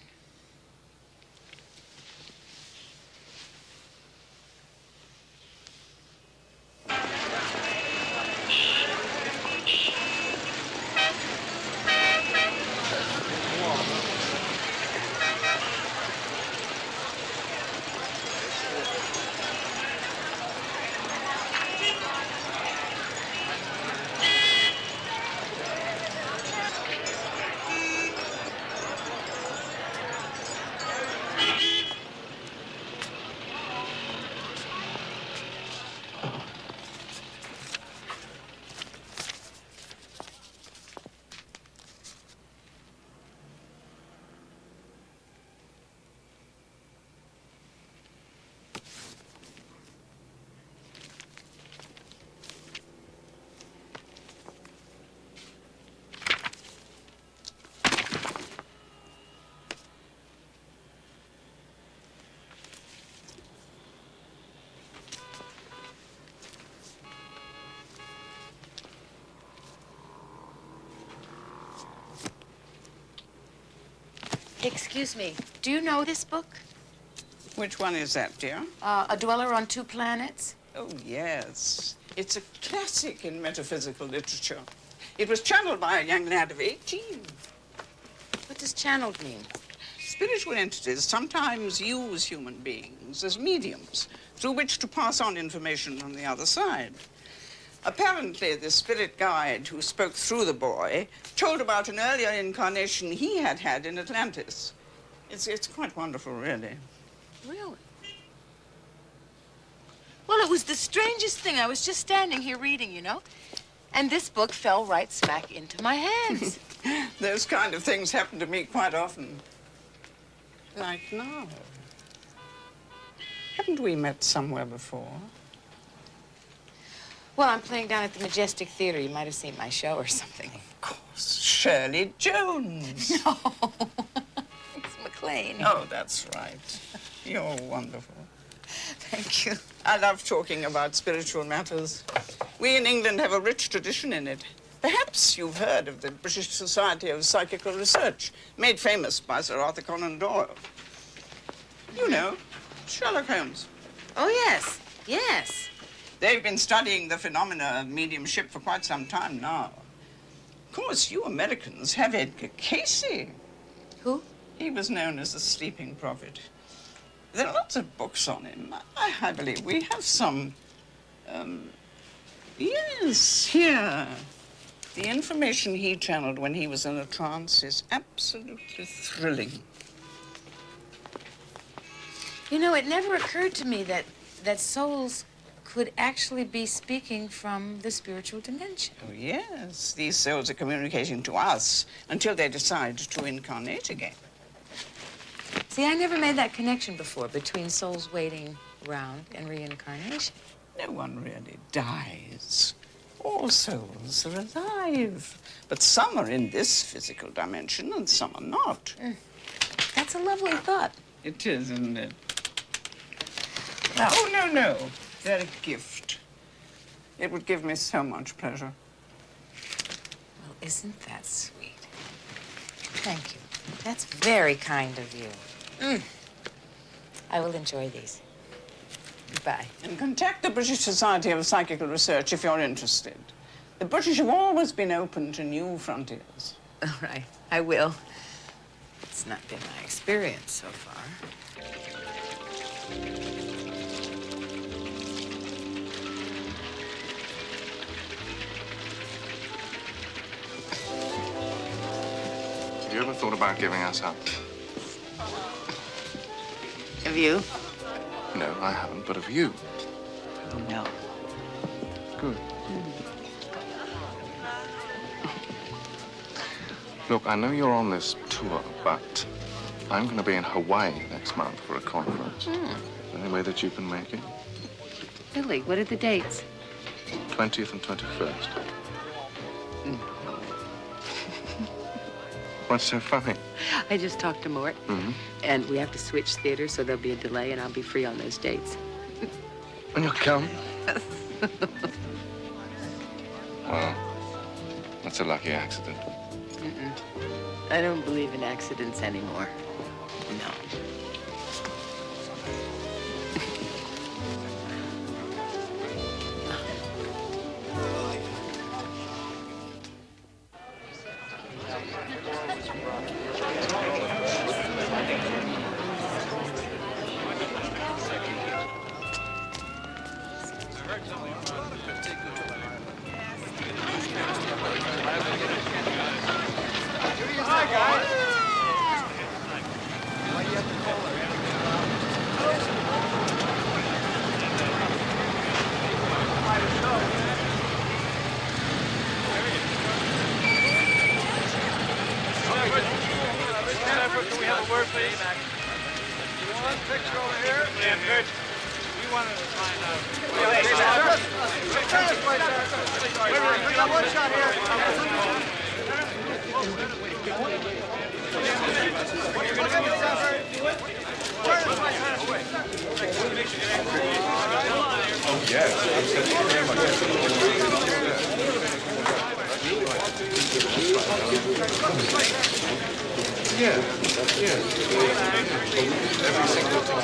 Excuse me, do you know this book? Which one is that, dear? A Dweller on Two Planets? Oh, yes. It's a classic in metaphysical literature. It was channeled by a young lad of 18. What does channeled mean? Spiritual entities sometimes use human beings as mediums through which to pass on information from the other side. Apparently, the spirit guide who spoke through the boy told about an earlier incarnation he had had in Atlantis. It's quite wonderful, really. Really? Well, it was the strangest thing. I was just standing here reading, you know, and this book fell right smack into my hands. Those kind of things happen to me quite often. Like now. Haven't we met somewhere before? Well, I'm playing down at the Majestic Theater. You might have seen my show or something. Of course. Shirley Jones. No. It's MacLaine. Oh, that's right. You're wonderful. Thank you. I love talking about spiritual matters. We in England have a rich tradition in it. Perhaps you've heard of the British Society of Psychical Research, made famous by Sir Arthur Conan Doyle. You know, Sherlock Holmes. Oh, yes. Yes. They've been studying the phenomena of mediumship for quite some time now. Of course, you Americans have Edgar Casey. Who? He was known as the Sleeping Prophet. There are lots of books on him. I believe we have some. Yes, here. The information he channeled when he was in a trance is absolutely thrilling. You know, it never occurred to me that souls could actually be speaking from the spiritual dimension. Oh, yes. These souls are communicating to us until they decide to incarnate again. See, I never made that connection before between souls waiting around and reincarnation. No one really dies. All souls are alive. But some are in this physical dimension and some are not. That's a lovely thought. It is, isn't it? Oh, no. They're a gift. It would give me so much pleasure. Well, isn't that sweet? Thank you. That's very kind of you. I will enjoy these. Goodbye. And contact the British Society of Psychical Research if you're interested. The British have always been open to new frontiers. All right, I will. It's not been my experience so far. Have you ever thought about giving us up? Have you? No, I haven't, but have you? Oh, no. Good. Look, I know you're on this tour, but I'm going to be in Hawaii next month for a conference. Any way that you can make it? Really? What are the dates? 20th and 21st. What's so funny? I just talked to Mort, and we have to switch theaters, so there'll be a delay, and I'll be free on those dates. And you'll come? Well, that's a lucky accident. I don't believe in accidents anymore. No. Can we have a word, please? One picture over here. Yeah, good. We wanted to find out. We got one shot here. Oh, yes. Yeah, yeah. Every single time.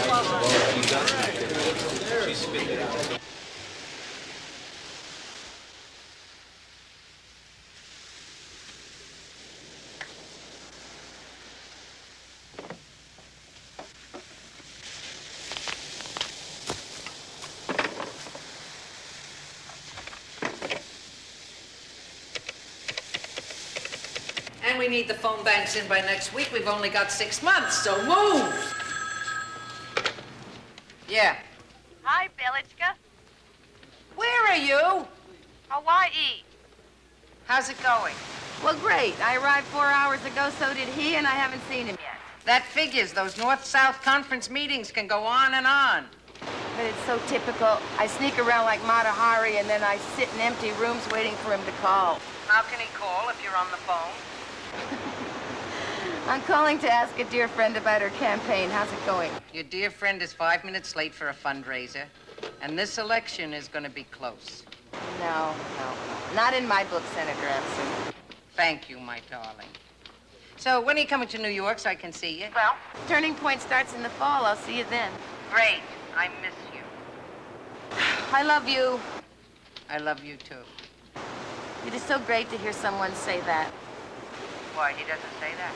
And we need the phone banks in by next week. We've only got 6 months, so move! Yeah. Hi, Belichka. Where are you? Hawaii. How's it going? Well, great. I arrived 4 hours ago, so did he, and I haven't seen him yet. That figures. Those North-South conference meetings can go on and on. But it's so typical. I sneak around like Mata Hari, and then I sit in empty rooms waiting for him to call. How can he call if you're on the phone? I'm calling to ask a dear friend about her campaign. How's it going? Your dear friend is 5 minutes late for a fundraiser, and this election is going to be close. No. Not in my book, Senator Epson. Thank you, my darling. So when are you coming to New York so I can see you? Well, Turning Point starts in the fall. I'll see you then. Great. I miss you. I love you. I love you, too. It is so great to hear someone say that. Why, he doesn't say that?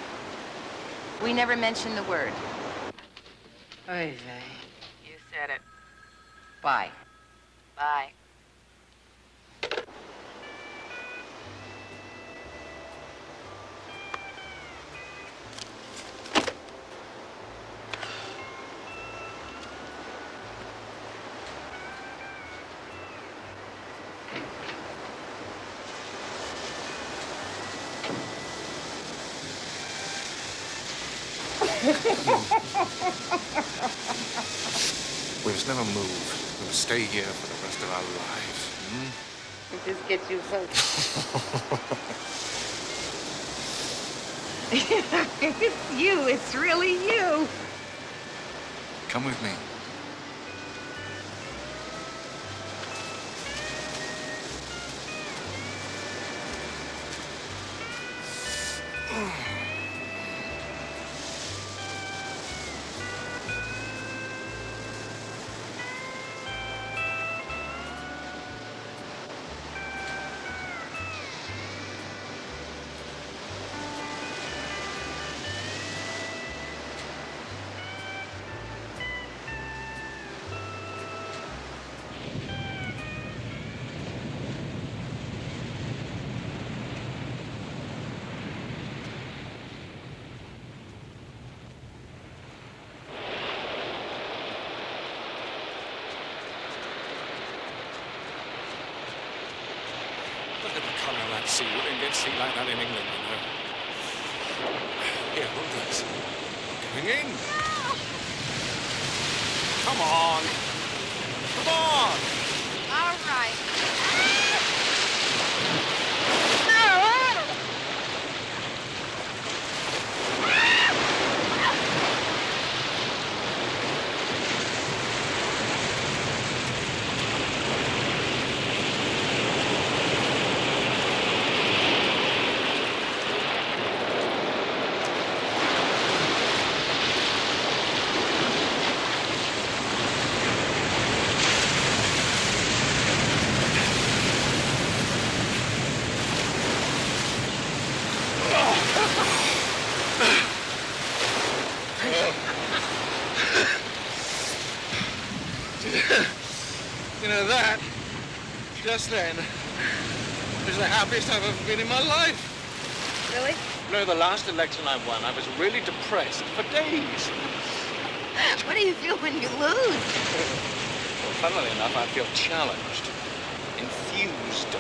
We never mention the word. Oy vey. You said it. Bye. Bye. We must never move. We must stay here for the rest of our lives. It just gets you hooked. It's you. It's really you. Come with me. see. You don't get seat like that in England, you know. Here, hold this. Going in. Come on. Come on. All right. You know, that, just then, was the happiest I've ever been in my life. Really? No, the last election I won, I was really depressed for days. What do you feel when you lose? Well, funnily enough, I feel challenged, infused.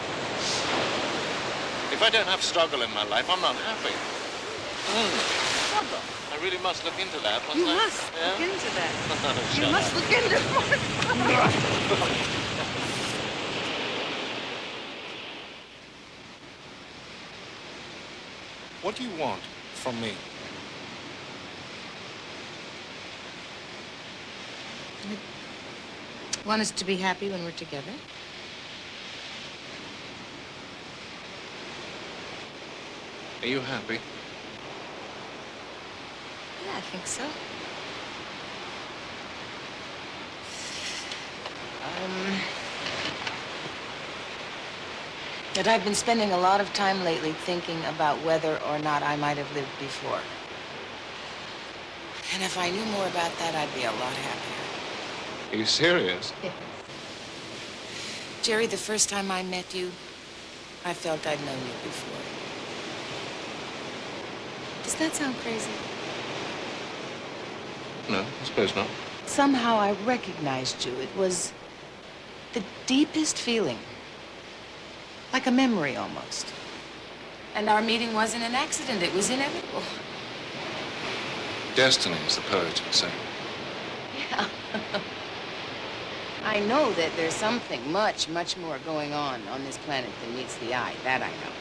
If I don't have struggle in my life, I'm not happy. Struggle. I really must look into that, You mustn't I? must look into that. Shut You must up. look into it. What do you want from me? Want us to be happy when we're together? Are you happy? Yeah, I think so. But I've been spending a lot of time lately thinking about whether or not I might have lived before. And if I knew more about that, I'd be a lot happier. Are you serious? Yeah. Jerry, the first time I met you, I felt I'd known you before. Does that sound crazy? No, I suppose not. Somehow I recognized you. It was the deepest feeling. Like a memory, almost. And our meeting wasn't an accident. It was inevitable. Destiny, as the poets would say. Yeah. I know that there's something much, much more going on this planet than meets the eye. That I know.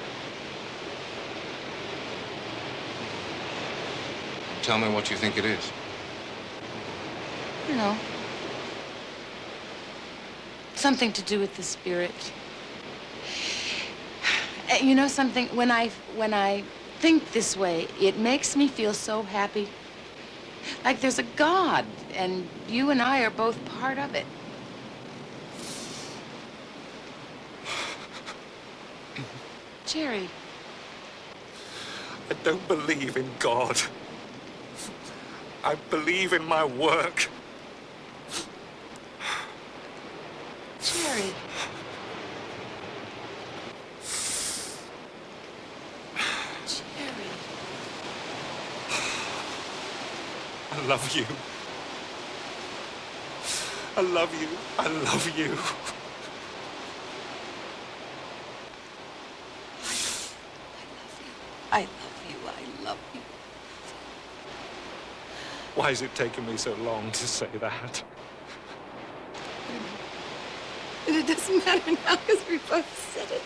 Tell me what you think it is. You know. Something to do with the spirit. You know something, when I think this way, it makes me feel so happy. Like there's a God, and you and I are both part of it. Jerry. I don't believe in God. I believe in my work. Jerry. I love you. I love you. I love you. I love you. I love you. Why has it taken me so long to say that? And it doesn't matter now because we both said it.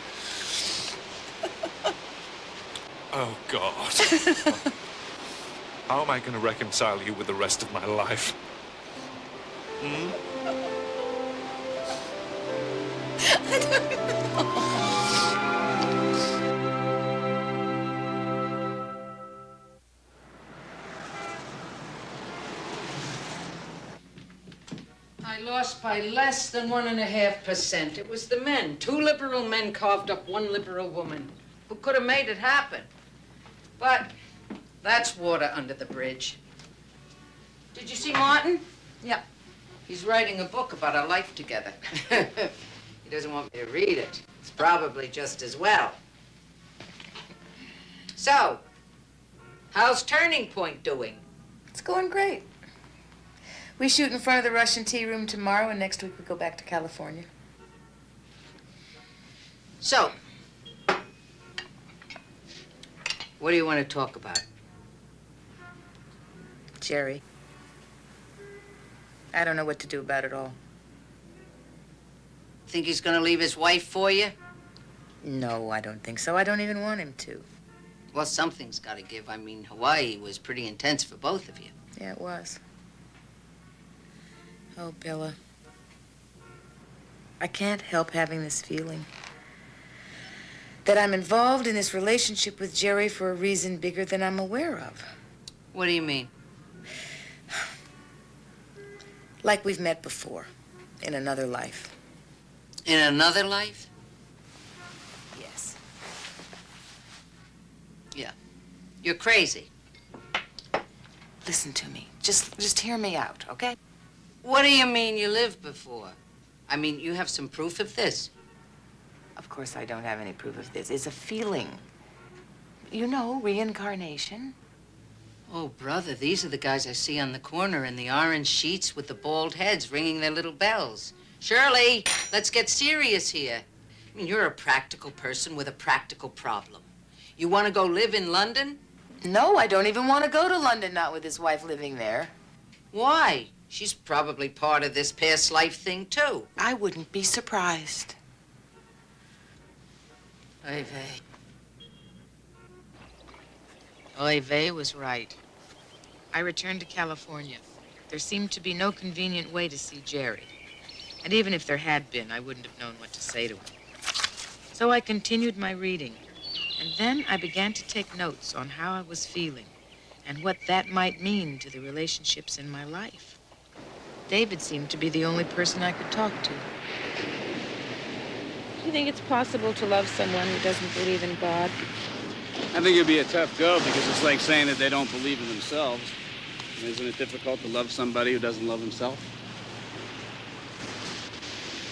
Oh, God. How am I going to reconcile you with the rest of my life? I don't know. I lost by less than 1.5%. It was the men. 2 liberal men carved up 1 liberal woman who could have made it happen. But that's water under the bridge. Did you see Martin? Yeah. He's writing a book about our life together. He doesn't want me to read it. It's probably just as well. So, how's Turning Point doing? It's going great. We shoot in front of the Russian tea room tomorrow, and next week we go back to California. So, What do you want to talk about? Jerry. I don't know what to do about it all. Think he's gonna leave his wife for you? No, I don't think so. I don't even want him to. Well, something's gotta give. I mean, Hawaii was pretty intense for both of you. Yeah, it was. Oh, Bella. I can't help having this feeling that I'm involved in this relationship with Jerry for a reason bigger than I'm aware of. What do you mean? Like we've met before, in another life. In another life? Yes. Yeah. You're crazy. Listen to me. Just hear me out, okay? What do you mean you lived before? I mean, you have some proof of this? Of course I don't have any proof of this. It's a feeling. You know, reincarnation. Oh, brother, these are the guys I see on the corner in the orange sheets with the bald heads ringing their little bells. Shirley, let's get serious here. I mean, you're a practical person with a practical problem. You want to go live in London? No, I don't even want to go to London, not with his wife living there. Why? She's probably part of this past life thing, too. I wouldn't be surprised. Oy vey. Oy vey was right. I returned to California. There seemed to be no convenient way to see Jerry. And even if there had been, I wouldn't have known what to say to him. So I continued my reading. And then I began to take notes on how I was feeling and what that might mean to the relationships in my life. David seemed to be the only person I could talk to. Do you think it's possible to love someone who doesn't believe in God? I think it'd be a tough go because it's like saying that they don't believe in themselves. Isn't it difficult to love somebody who doesn't love himself?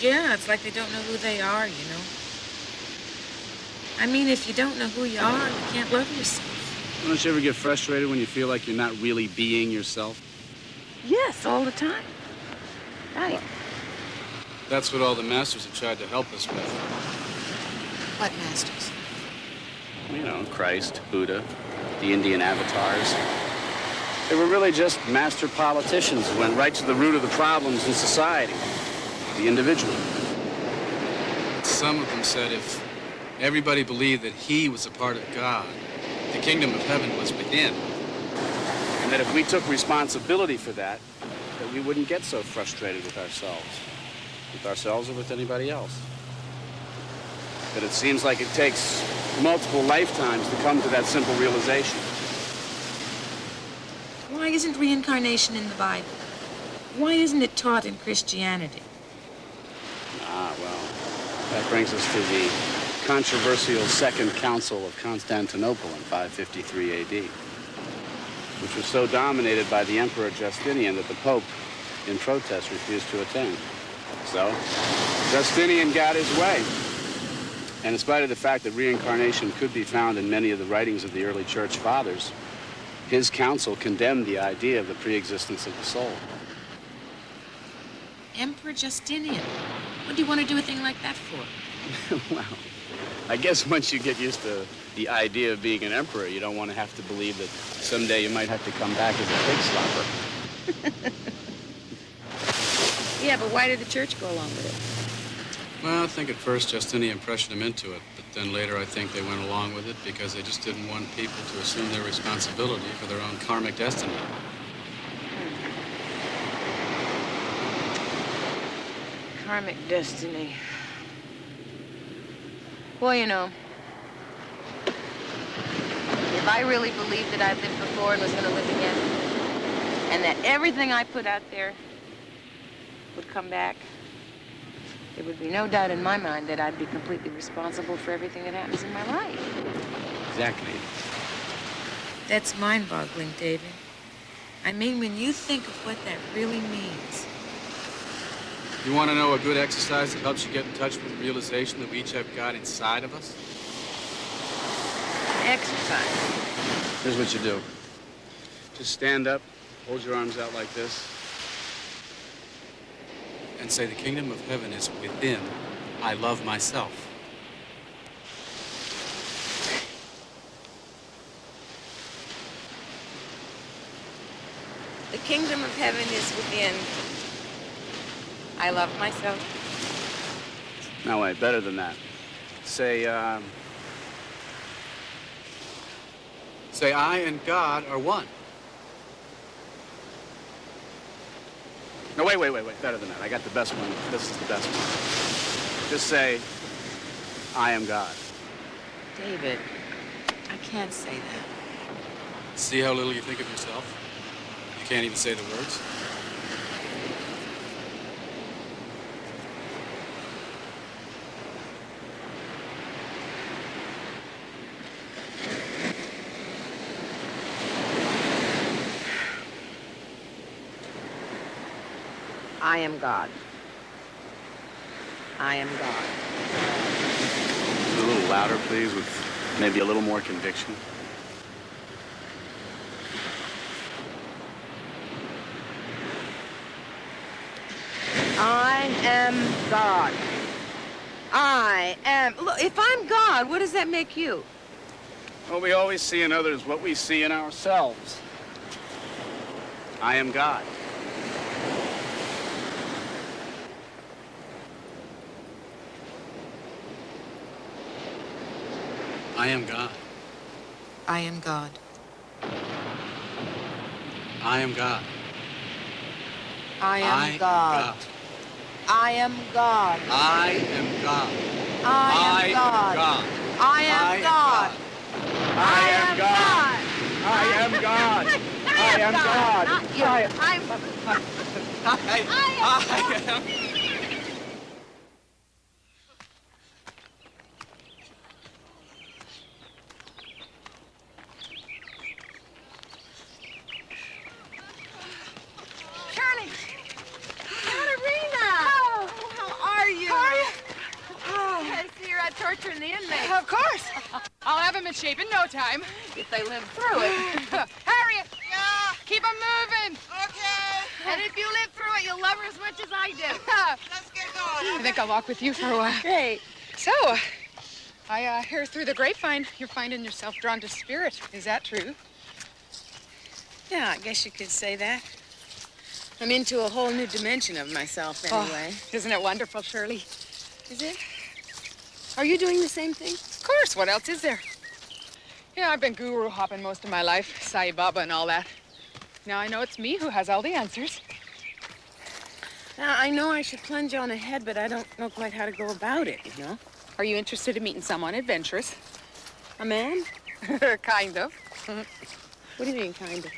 Yeah, it's like they don't know who they are, you know. I mean, if you don't know who you are, you can't love yourself. Don't you ever get frustrated when you feel like you're not really being yourself? Yes, all the time. Right. That's what all the masters have tried to help us with. What masters? You know, Christ, Buddha, the Indian avatars. They were really just master politicians who went right to the root of the problems in society, the individual. Some of them said if everybody believed that he was a part of God, the kingdom of heaven was within. And that if we took responsibility for that, that we wouldn't get so frustrated with ourselves or with anybody else. But it seems like it takes multiple lifetimes to come to that simple realization. Why isn't reincarnation in the Bible? Why isn't it taught in Christianity? Ah, well, that brings us to the controversial Second Council of Constantinople in 553 AD, which was so dominated by the Emperor Justinian that the Pope, in protest, refused to attend. So, Justinian got his way. And in spite of the fact that reincarnation could be found in many of the writings of the early church fathers, his council condemned the idea of the pre-existence of the soul. Emperor Justinian? What do you want to do a thing like that for? Well, I guess once you get used to the idea of being an emperor, you don't want to have to believe that someday you might have to come back as a pig slapper. Yeah, but why did the church go along with it? Well, I think at first Justinian pressured them into it, but then later I think they went along with it because they just didn't want people to assume their responsibility for their own karmic destiny. Karmic destiny. Well, you know, if I really believed that I'd lived before and was going to live again, and that everything I put out there would come back, there would be no doubt in my mind that I'd be completely responsible for everything that happens in my life. Exactly. That's mind-boggling, David. I mean, when you think of what that really means. You want to know a good exercise that helps you get in touch with the realization that we each have God inside of us? Exercise. Here's what you do. Just stand up, hold your arms out like this. And say the kingdom of heaven is within. I love myself. The kingdom of heaven is within. I love myself. No, wait, better than that. Say I and God are one. No, wait. Better than that. I got the best one. This is the best one. Just say, I am God. David, I can't say that. See how little you think of yourself? You can't even say the words. I am God. I am God. A little louder, please, with maybe a little more conviction. I am God. I am. Look, if I'm God, what does that make you? Well, we always see in others what we see in ourselves. I am God. I am God. I am God. I am God. I am God. I am God. I am God. I am God. I am God. I am God. I am God. I am God. Not you. I am. Shirley! Katerina! Oh, how are you? How are you? I see you're out torturing the inmates. Of course. I'll have them in shape in no time. If they live through it. Harriet! Yeah? Keep them moving. Okay. And if you live through it, you'll love her as much as I do. Let's get going. I think I'll walk with you for a while. Great. So, I hear through the grapevine you're finding yourself drawn to spirit. Is that true? Yeah, I guess you could say that. I'm into a whole new dimension of myself, anyway. Oh, isn't it wonderful, Shirley? Is it? Are you doing the same thing? Of course. What else is there? Yeah, I've been guru hopping most of my life, Sai Baba and all that. Now I know it's me who has all the answers. Now, I know I should plunge on ahead, but I don't know quite how to go about it, you know? Are you interested in meeting someone adventurous? A man? Kind of. What do you mean, kind of?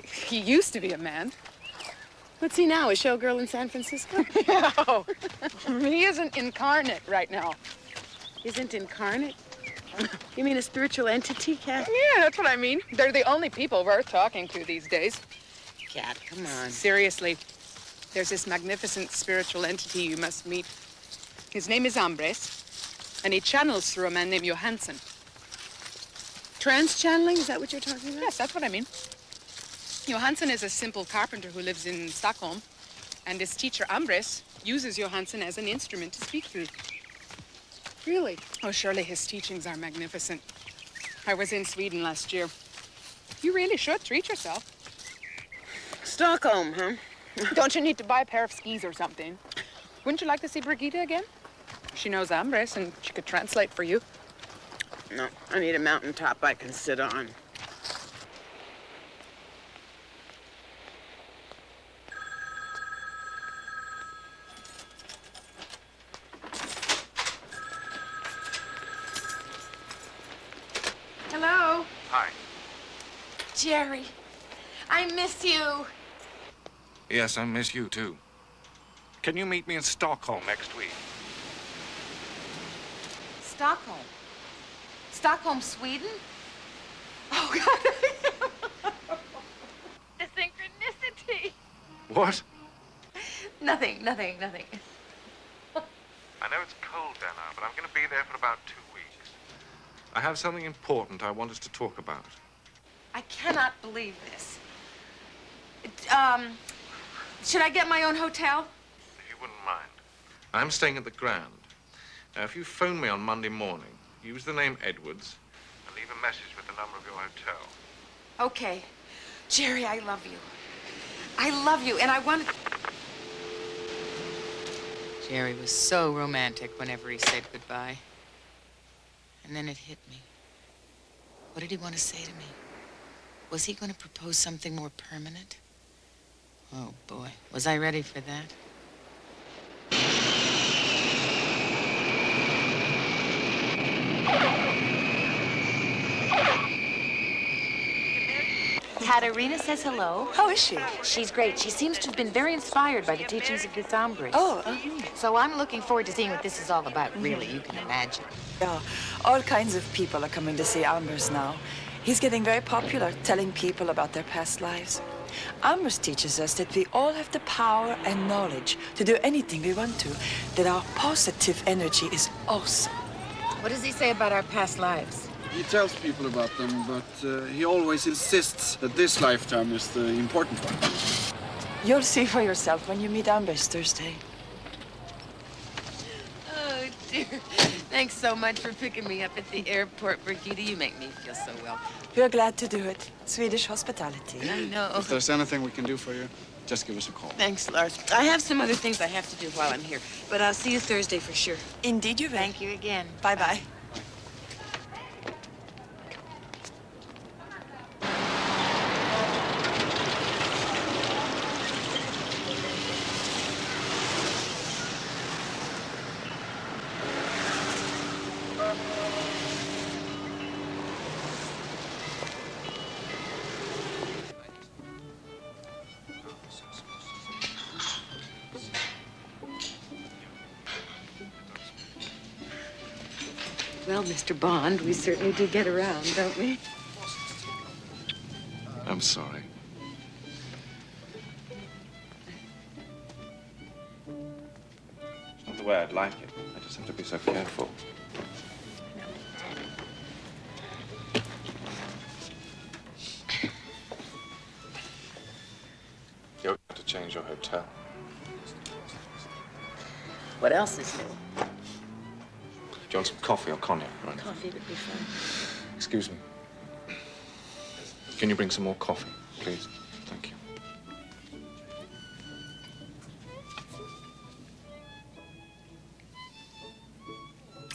He used to be a man. What's he now, a showgirl in San Francisco? No. He isn't incarnate right now. Isn't incarnate? You mean a spiritual entity, Cat? Yeah, that's what I mean. They're the only people worth talking to these days. Cat, come on. Seriously. There's this magnificent spiritual entity you must meet. His name is Ambres, and he channels through a man named Johansson. Trans-channeling? Is that what you're talking about? Yes, that's what I mean. Johansson is a simple carpenter who lives in Stockholm, and his teacher, Ambres, uses Johansson as an instrument to speak through. Really? Oh, surely his teachings are magnificent. I was in Sweden last year. You really should treat yourself. Stockholm, huh? Don't you need to buy a pair of skis or something? Wouldn't you like to see Brigitte again? She knows Ambres, and she could translate for you. No, I need a mountaintop I can sit on. Hello? Hi. Jerry, I miss you. Yes, I miss you, too. Can you meet me in Stockholm next week? Stockholm. Stockholm, Sweden? Oh, God. The synchronicity. What? Nothing. I know it's cold there now, but I'm going to be there for about 2 weeks. I have something important I want us to talk about. I cannot believe this. Should I get my own hotel? If you wouldn't mind. I'm staying at the Grand. Now, if you phone me on Monday morning, use the name Edwards and leave a message with the number of your hotel. Okay. Jerry, I love you. I love you, and I want to... Jerry was so romantic whenever he said goodbye. And then it hit me. What did he want to say to me? Was he going to propose something more permanent? Oh, boy. Was I ready for that? Katerina says hello. How is she? She's great. She seems to have been very inspired by the teachings of this hombre. Oh, So I'm looking forward to seeing what this is all about, really. You can imagine. Yeah, all kinds of people are coming to see Ambers now. He's getting very popular, telling people about their past lives. Ambers teaches us that we all have the power and knowledge to do anything we want to, that our positive energy is awesome. What does he say about our past lives? He tells people about them, but he always insists that this lifetime is the important one. You'll see for yourself when you meet Ambers Thursday. Oh, dear. Thanks so much for picking me up at the airport, Brigitte. You make me feel so well. We're glad to do it. Swedish hospitality. I know. If there's anything we can do for you, just give us a call. Thanks, Lars. I have some other things I have to do while I'm here, but I'll see you Thursday for sure. Indeed you will. Thank you again. Bye-bye. Well, Mr. Bond, we certainly do get around, don't we? I'm sorry. It's not the way I'd like it. I just have to be so careful. You'll have to change your hotel. What else is new? Do you want some coffee or cognac? Right? Coffee would be fine. Excuse me. Can you bring some more coffee, please? Thank you.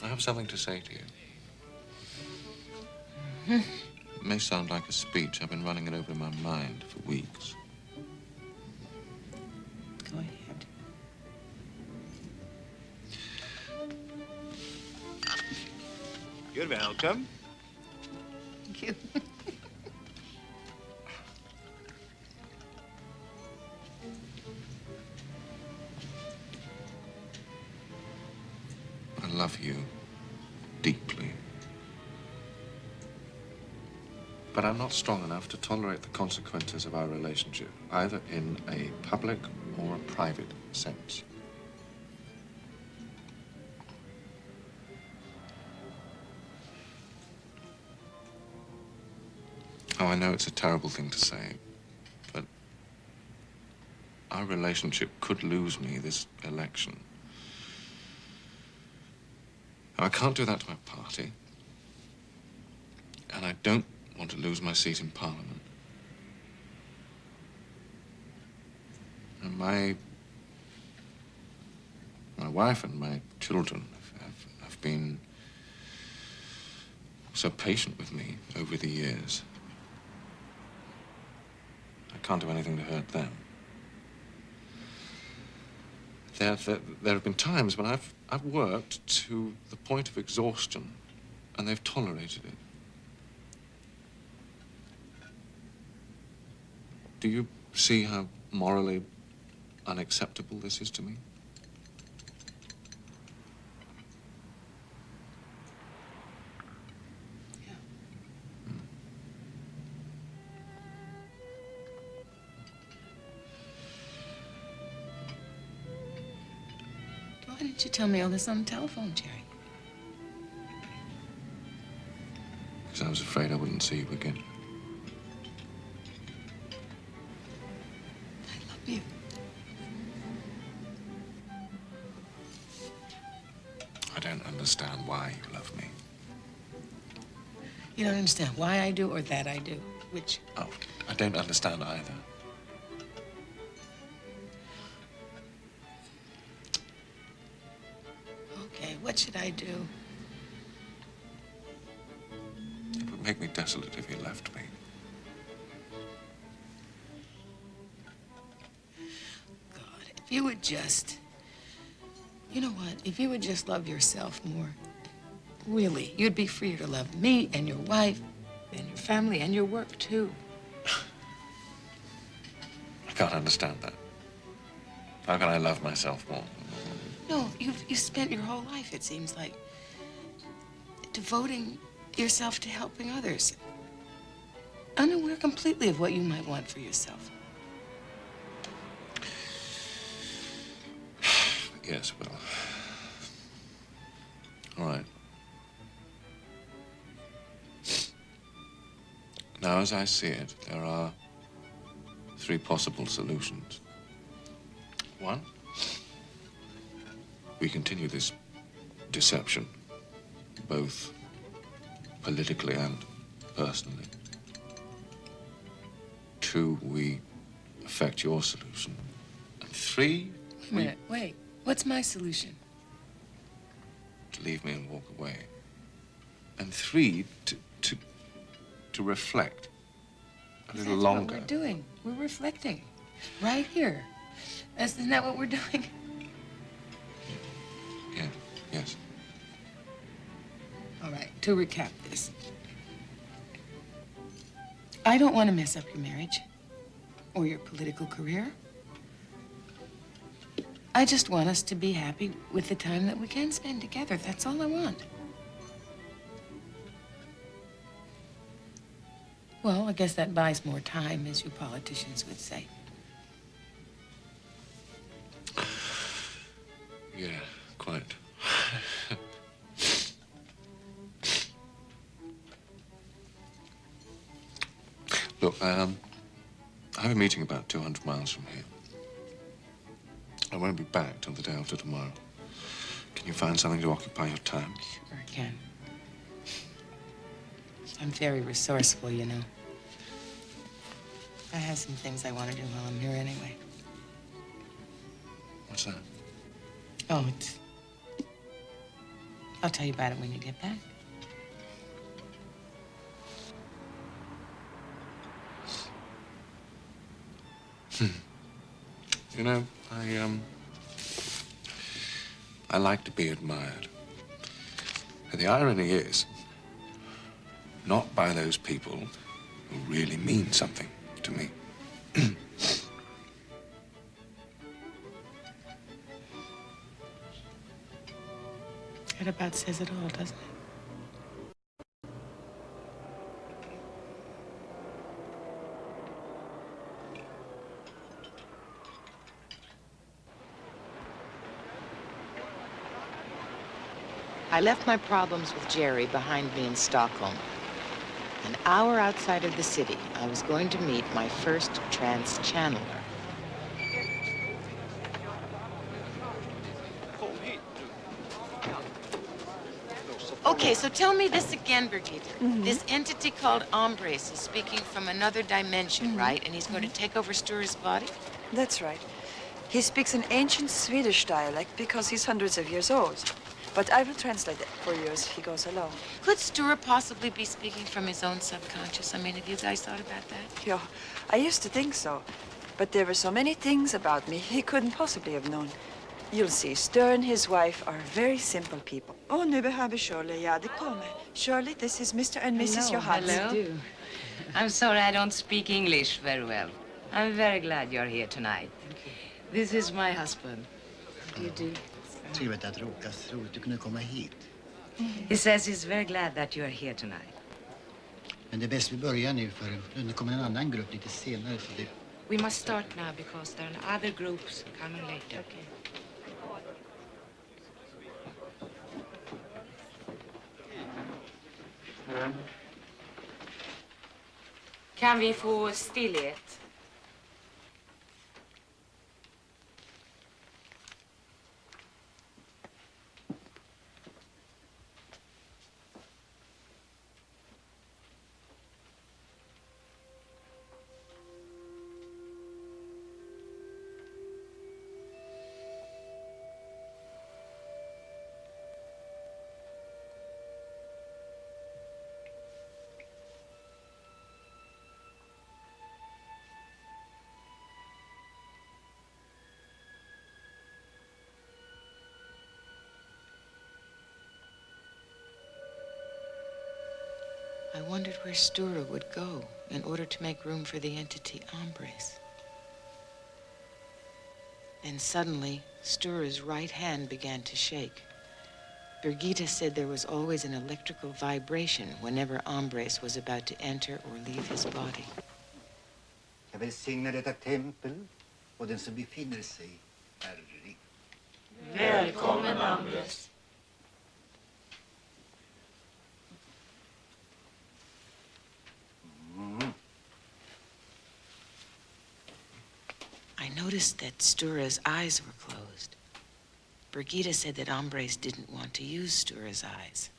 I have something to say to you. It may sound like a speech. I've been running it over in my mind for weeks. Go ahead. You're welcome. Thank you. I love you deeply. But I'm not strong enough to tolerate the consequences of our relationship, either in a public or a private sense. Oh, I know it's a terrible thing to say, but our relationship could lose me this election. I can't do that to my party, and I don't want to lose my seat in Parliament. And my wife and my children have been so patient with me over the years. I can't do anything to hurt them. There have been times when I've worked to the point of exhaustion, and they've tolerated it. Do you see how morally unacceptable this is to me? Why didn't you tell me all this on the telephone, Jerry? Because I was afraid I wouldn't see you again. I love you. I don't understand why you love me. You don't understand why I do or that I do. Which? Oh, I don't understand either. should I do? It would make me desolate if you left me. God, if you would just... You know what? If you would just love yourself more, really, you'd be freer to love me and your wife and your family and your work, too. I can't understand that. How can I love myself more? No, you've spent your whole life, it seems like, devoting yourself to helping others, unaware completely of what you might want for yourself. Yes, well... All right. Now, as I see it, there are 3 possible solutions. 1, we continue this deception, both politically and personally. 2, we affect your solution. And 3, Wait a minute, wait. What's my solution? to leave me and walk away. And 3, to reflect a little longer. That's what we're doing. We're reflecting. Right here. Isn't that what we're doing? Yeah, yes. All right, to recap this. I don't want to mess up your marriage or your political career. I just want us to be happy with the time that we can spend together. That's all I want. Well, I guess that buys more time, as you politicians would say. Yeah, quite. Look, I have a meeting about 200 miles from here. I won't be back till the day after tomorrow. Can you find something to occupy your time? Sure I can. I'm very resourceful, you know. I have some things I want to do while I'm here anyway. What's that? Oh, it's... I'll tell you about it when you get back. You know, I like to be admired. And the irony is, not by those people who really mean something to me. That about says it all, doesn't it? I left my problems with Jerry behind me in Stockholm. An hour outside of the city, I was going to meet my first trans-channeler. Okay, so tell me this again, Brigitte. This entity called Hombres is speaking from another dimension, right? And he's going to take over Sture's body? That's right. He speaks an ancient Swedish dialect because he's hundreds of years old. But I will translate it for you as he goes along. Could Sture possibly be speaking from his own subconscious? I mean, have you guys thought about that? Yeah, I used to think so. But there were so many things about me he couldn't possibly have known. You'll see, Sture and his wife are very simple people. Oh, nu behöver Shirley, ja, det kommer. Shirley, this is Mr. and Mrs. Johansson. Hello. I'm sorry I don't speak English very well. I'm very glad you're here tonight. This is my husband. You do? Trevligt att råkas. Roligt att kunna komma hit. He says he's very glad that you're here tonight. Men det är bäst vi börjar nu, för det kommer en annan grupp lite senare. Så det... We must start now because there are other groups coming later. Okay. Kan vi få stillhet? I wondered where Stura would go in order to make room for the entity Hombres. Then suddenly, Stura's right hand began to shake. Birgitta said there was always an electrical vibration whenever Hombres was about to enter or leave his body. Jag välsignar detta tempel och den som befinner sig häri. Välkommen, Hombres. I noticed that Stura's eyes were closed. Birgitta said that Hombres didn't want to use Stura's eyes.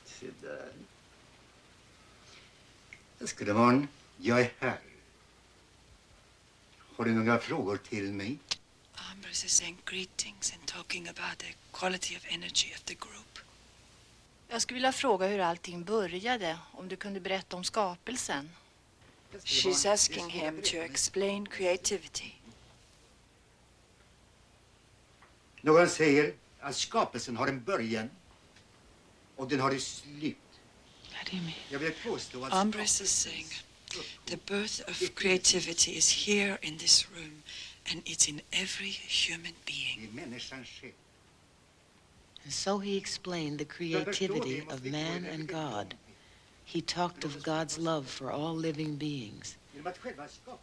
Se där. Älskade jag är här. Har du några frågor till mig? Hombres is saying greetings and talking about the quality of energy of the group. Jag skulle vilja fråga hur allting började, om du kunde berätta om skapelsen. She's asking him to explain creativity. Någon säger att skapelsen har en början och den har ett slut. Jag vill påstå att Hombres is saying the birth of creativity is here in this room and it's in every human being. Människan själv. And so he explained the creativity of man and God. He talked of God's love for all living beings.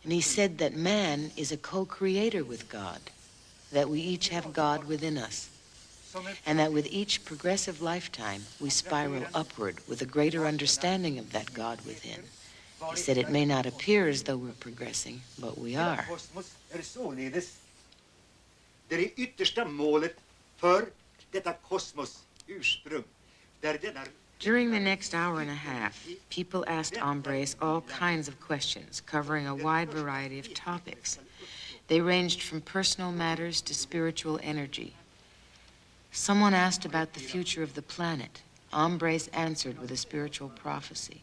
And he said that man is a co-creator with God, that we each have God within us, and that with each progressive lifetime, we spiral upward with a greater understanding of that God within. He said it may not appear as though we're progressing, but we are. Är således det yttersta målet för detta kosmos ursprung där denna. During the next hour and a half, people asked Hombres all kinds of questions covering a wide variety of topics. They ranged from personal matters to spiritual energy. Someone asked about the future of the planet. Hombres answered with a spiritual prophecy.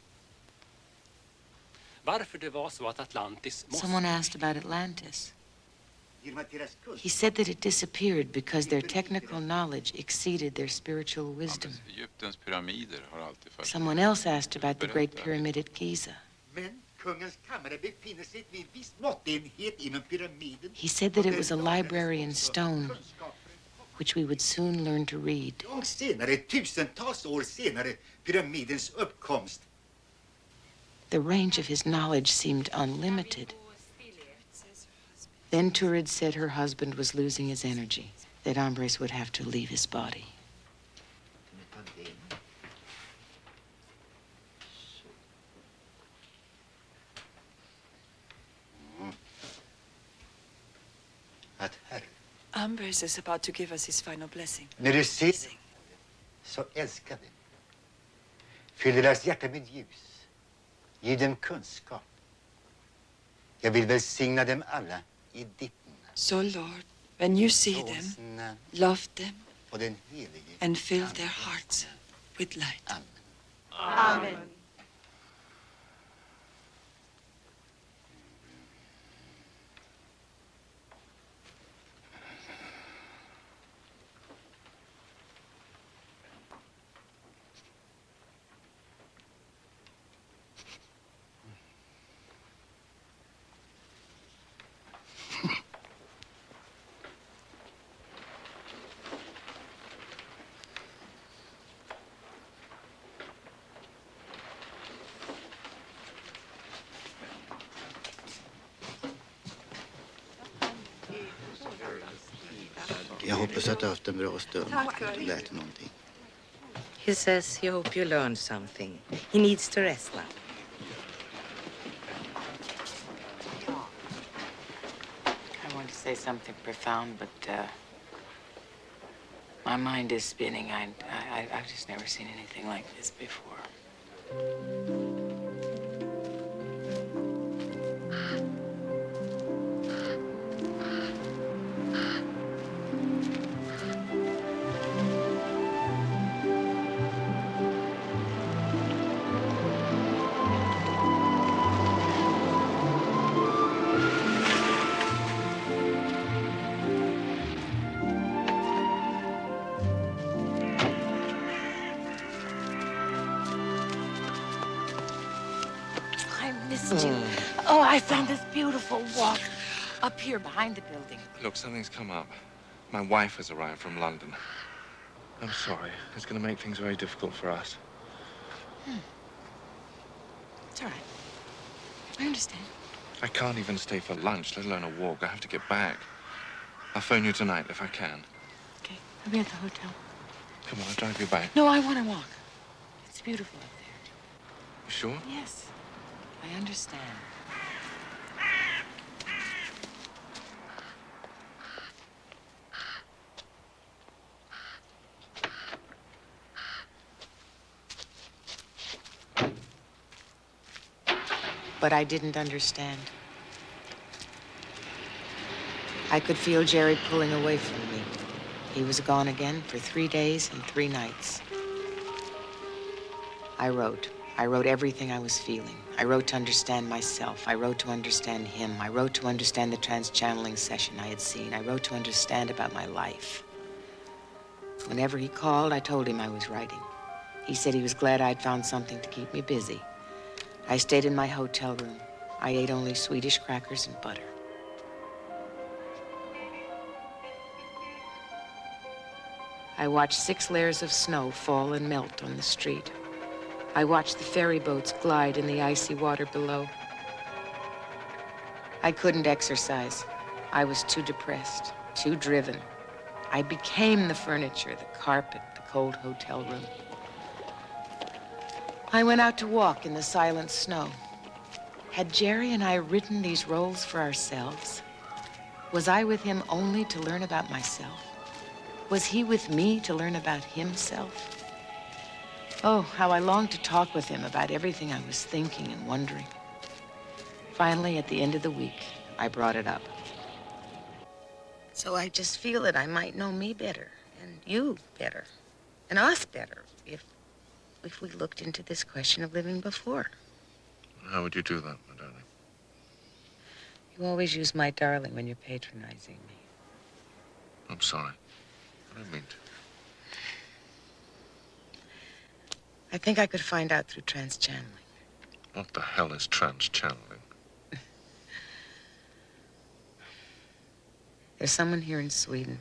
Varför det var så att Atlantis måste... Someone asked about Atlantis. He said that it disappeared because their technical knowledge exceeded their spiritual wisdom. Egyptens pyramider har alltid först. Someone else asked about the Great Pyramid at Giza. Men kungens kammare befinner sig vid viss måttenhet inom pyramiden. He said that it was a library in stone, which we would soon learn to read. Långt senare, tusentals år senare, pyramidens uppkomst. The range of his knowledge seemed unlimited. Then Turid said her husband was losing his energy, that Hombres would have to leave his body. Hombres is about to give us his final blessing. När du ser så älskade, fyll deras hjärta med ljus, ge dem kunskap. Jag vill välsigna dem alla i ditt namn. So, Lord, when you see them, love them and fill their hearts with light. Amen. Jag hoppas att du har haft en bra stund. Att du lärt dig någonting. He says he hope you learned something. He needs to rest now. I want to say something profound, but my mind is spinning. I've just never seen anything like this before. missed you. Oh, I found this beautiful walk up here behind the building. Look, something's come up. My wife has arrived from London. I'm sorry. It's going to make things very difficult for us. It's all right. I understand. I can't even stay for lunch, let alone a walk. I have to get back. I'll phone you tonight if I can. Okay, I'll be at the hotel. Come on, I'll drive you back. No, I want to walk. It's beautiful up there. You sure? Yes, I understand. But I didn't understand. I could feel Jerry pulling away from me. He was gone again for 3 days and 3 nights. I wrote. I wrote everything I was feeling. I wrote to understand myself. I wrote to understand him. I wrote to understand the trans-channeling session I had seen. I wrote to understand about my life. Whenever he called, I told him I was writing. He said he was glad I'd found something to keep me busy. I stayed in my hotel room. I ate only Swedish crackers and butter. I watched 6 layers of snow fall and melt on the street. I watched the ferry boats glide in the icy water below. I couldn't exercise. I was too depressed, too driven. I became the furniture, the carpet, the cold hotel room. I went out to walk in the silent snow. Had Jerry and I written these roles for ourselves? Was I with him only to learn about myself? Was he with me to learn about himself? Oh, how I longed to talk with him about everything I was thinking and wondering. Finally, at the end of the week, I brought it up. So I just feel that I might know me better, and you better, and us better, if we looked into this question of living before. How would you do that, my darling? You always use my darling when you're patronizing me. I'm sorry. I don't mean to. I think I could find out through trans-channeling. What the hell is trans-channeling? There's someone here in Sweden.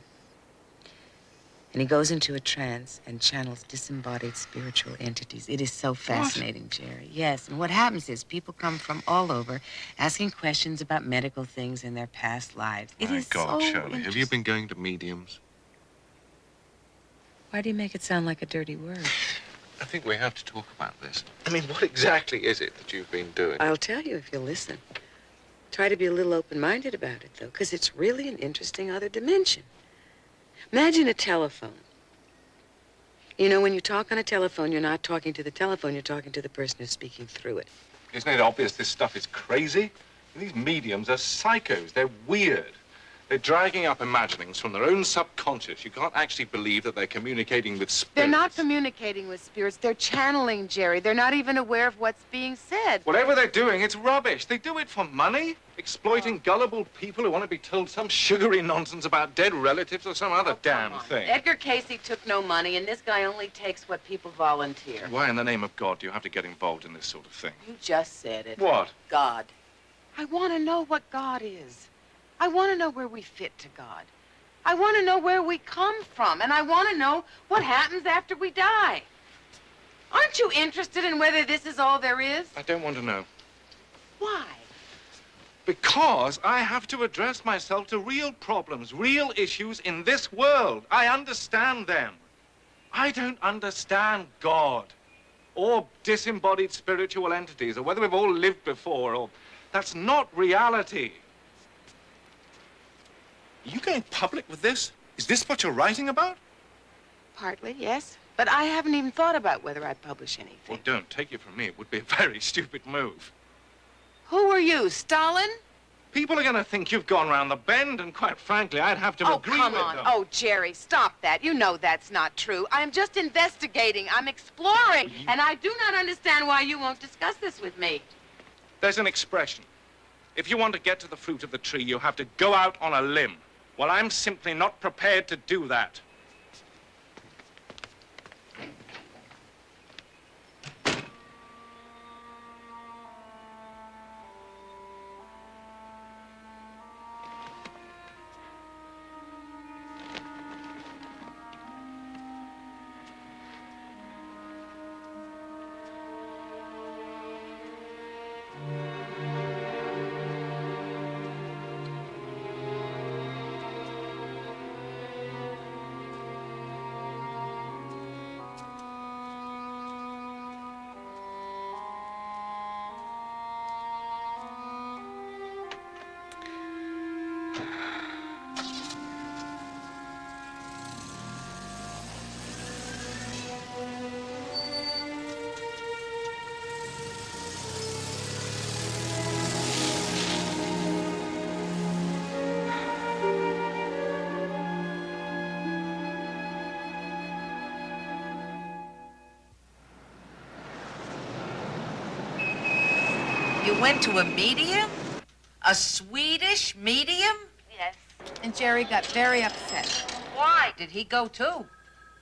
And he goes into a trance and channels disembodied spiritual entities. It is so fascinating, Jerry. Yes, and what happens is people come from all over asking questions about medical things in their past lives. It is My God, so Shirley, have you been going to mediums? Why do you make it sound like a dirty word? I think we have to talk about this. I mean, what exactly is it that you've been doing? I'll tell you if you'll listen. Try to be a little open-minded about it, though, because it's really an interesting other dimension. Imagine a telephone. You know, when you talk on a telephone, you're not talking to the telephone, you're talking to the person who's speaking through it. Isn't it obvious this stuff is crazy? These mediums are psychos. They're weird. They're dragging up imaginings from their own subconscious. You can't actually believe that they're communicating with spirits. They're not communicating with spirits. They're channeling, Jerry. They're not even aware of what's being said. Whatever they're doing, it's rubbish. They do it for money, exploiting gullible people who want to be told some sugary nonsense about dead relatives or some other damn thing. Edgar Casey took no money, and this guy only takes what people volunteer. Why in the name of God do you have to get involved in this sort of thing? You just said it. What? God. I want to know what God is. I want to know where we fit to God. I want to know where we come from, and I want to know what happens after we die. Aren't you interested in whether this is all there is? I don't want to know. Why? Because I have to address myself to real problems, real issues in this world. I understand them. I don't understand God or disembodied spiritual entities or whether we've all lived before or... That's not reality. Are you going public with this? Is this what you're writing about? Partly, yes. But I haven't even thought about whether I'd publish anything. Well, don't take it from me. It would be a very stupid move. Who are you, Stalin? People are going to think you've gone round the bend, and quite frankly, I'd have to agree come with on. them. Oh, Jerry, stop that. You know that's not true. I'm just investigating. I'm exploring. And I do not understand why you won't discuss this with me. There's an expression. If you want to get to the fruit of the tree, you have to go out on a limb. Well, I'm simply not prepared to do that. You went to a medium? A Swedish medium? Yes. And Jerry got very upset. Why? Did he go too?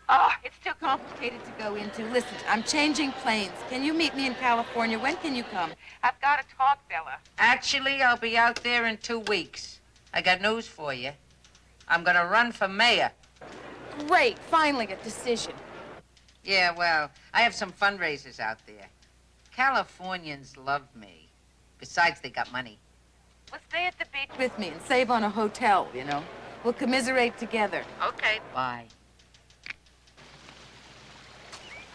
Oh, it's too complicated to go into. Listen, I'm changing planes. Can you meet me in California? When can you come? I've got to talk, Bella. Actually, I'll be out there in 2 weeks. I got news for you. I'm gonna run for mayor. Great. Finally a decision. Yeah, well, I have some fundraisers out there. Californians love me. Besides, they got money. Well, stay at the beach with me and save on a hotel, you know. We'll commiserate together. Okay. Bye.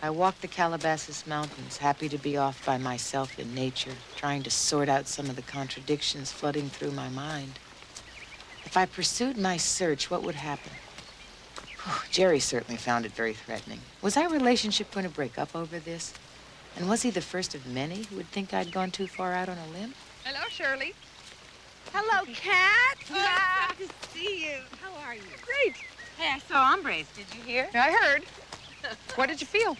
I walked the Calabasas Mountains, happy to be off by myself in nature, trying to sort out some of the contradictions flooding through my mind. If I pursued my search, what would happen? Jerry certainly found it very threatening. Was our relationship going to break up over this? And was he the first of many who would think I'd gone too far out on a limb? Hello, Shirley. Hello, Kat. Ah. Good to see you. How are you? Great. Hey, I saw Hombres. Did you hear? I heard. What did you feel?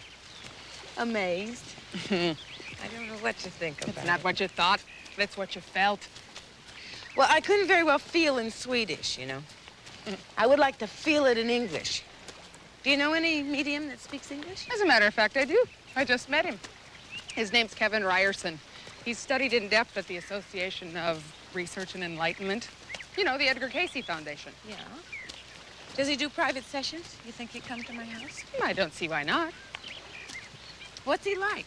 Amazed. I don't know what to think about. It's not what you thought. It's what you felt. Well, I couldn't very well feel in Swedish, you know. I would like to feel it in English. Do you know any medium that speaks English? As a matter of fact, I do. I just met him. His name's Kevin Ryerson. He's studied in depth at the Association of Research and Enlightenment. You know, the Edgar Cayce Foundation. Yeah. Does he do private sessions? You think he'd come to my house? I don't see why not. What's he like?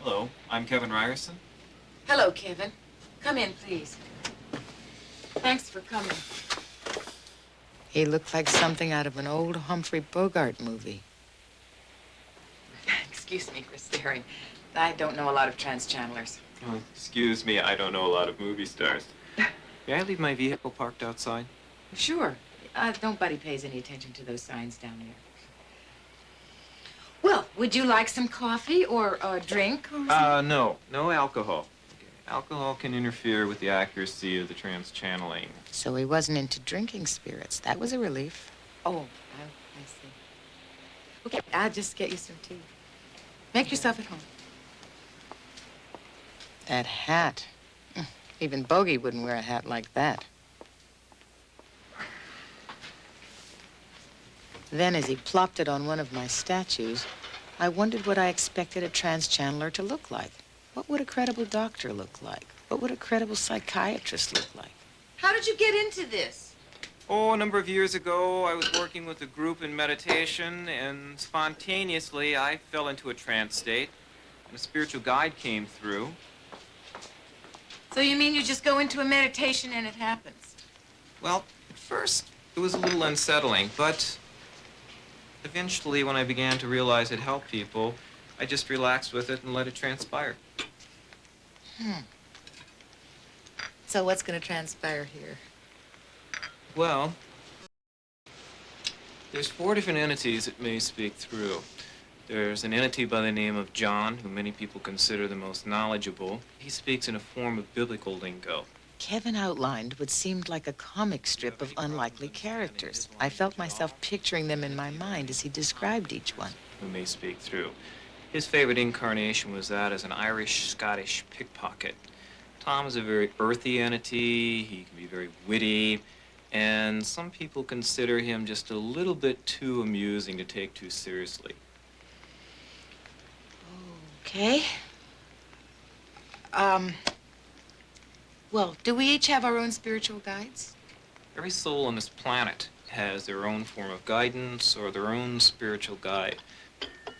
Hello, I'm Kevin Ryerson. Hello, Kevin. Come in, please. Thanks for coming. He looked like something out of an old Humphrey Bogart movie. Excuse me for staring. I don't know a lot of trans-channelers. Oh, excuse me, I don't know a lot of movie stars. May I leave my vehicle parked outside? Sure. Nobody pays any attention to those signs down there. Well, would you like some coffee or a drink? Or No. No alcohol. Alcohol can interfere with the accuracy of the trans-channeling. So he wasn't into drinking spirits. That was a relief. Oh, I see. Okay, I'll just get you some tea. Make yourself at home. That hat. Even Bogey wouldn't wear a hat like that. Then, as he plopped it on one of my statues, I wondered what I expected a trans-channeler to look like. What would a credible doctor look like? What would a credible psychiatrist look like? How did you get into this? Oh, a number of years ago, I was working with a group in meditation, and spontaneously, I fell into a trance state, and a spiritual guide came through. So you mean you just go into a meditation and it happens? Well, at first, it was a little unsettling, but eventually, when I began to realize it helped people, I just relaxed with it and let it transpire. So what's going to transpire here? Well, there's 4 different entities that may speak through. There's an entity by the name of John, who many people consider the most knowledgeable. He speaks in a form of biblical lingo. Kevin outlined what seemed like a comic strip of unlikely characters. I felt myself picturing them in my mind as he described each one. Who may speak through. His favorite incarnation was that as an Irish-Scottish pickpocket. Tom is a very earthy entity. He can be very witty. And some people consider him just a little bit too amusing to take too seriously. Okay. Well, do we each have our own spiritual guides? Every soul on this planet has their own form of guidance or their own spiritual guide.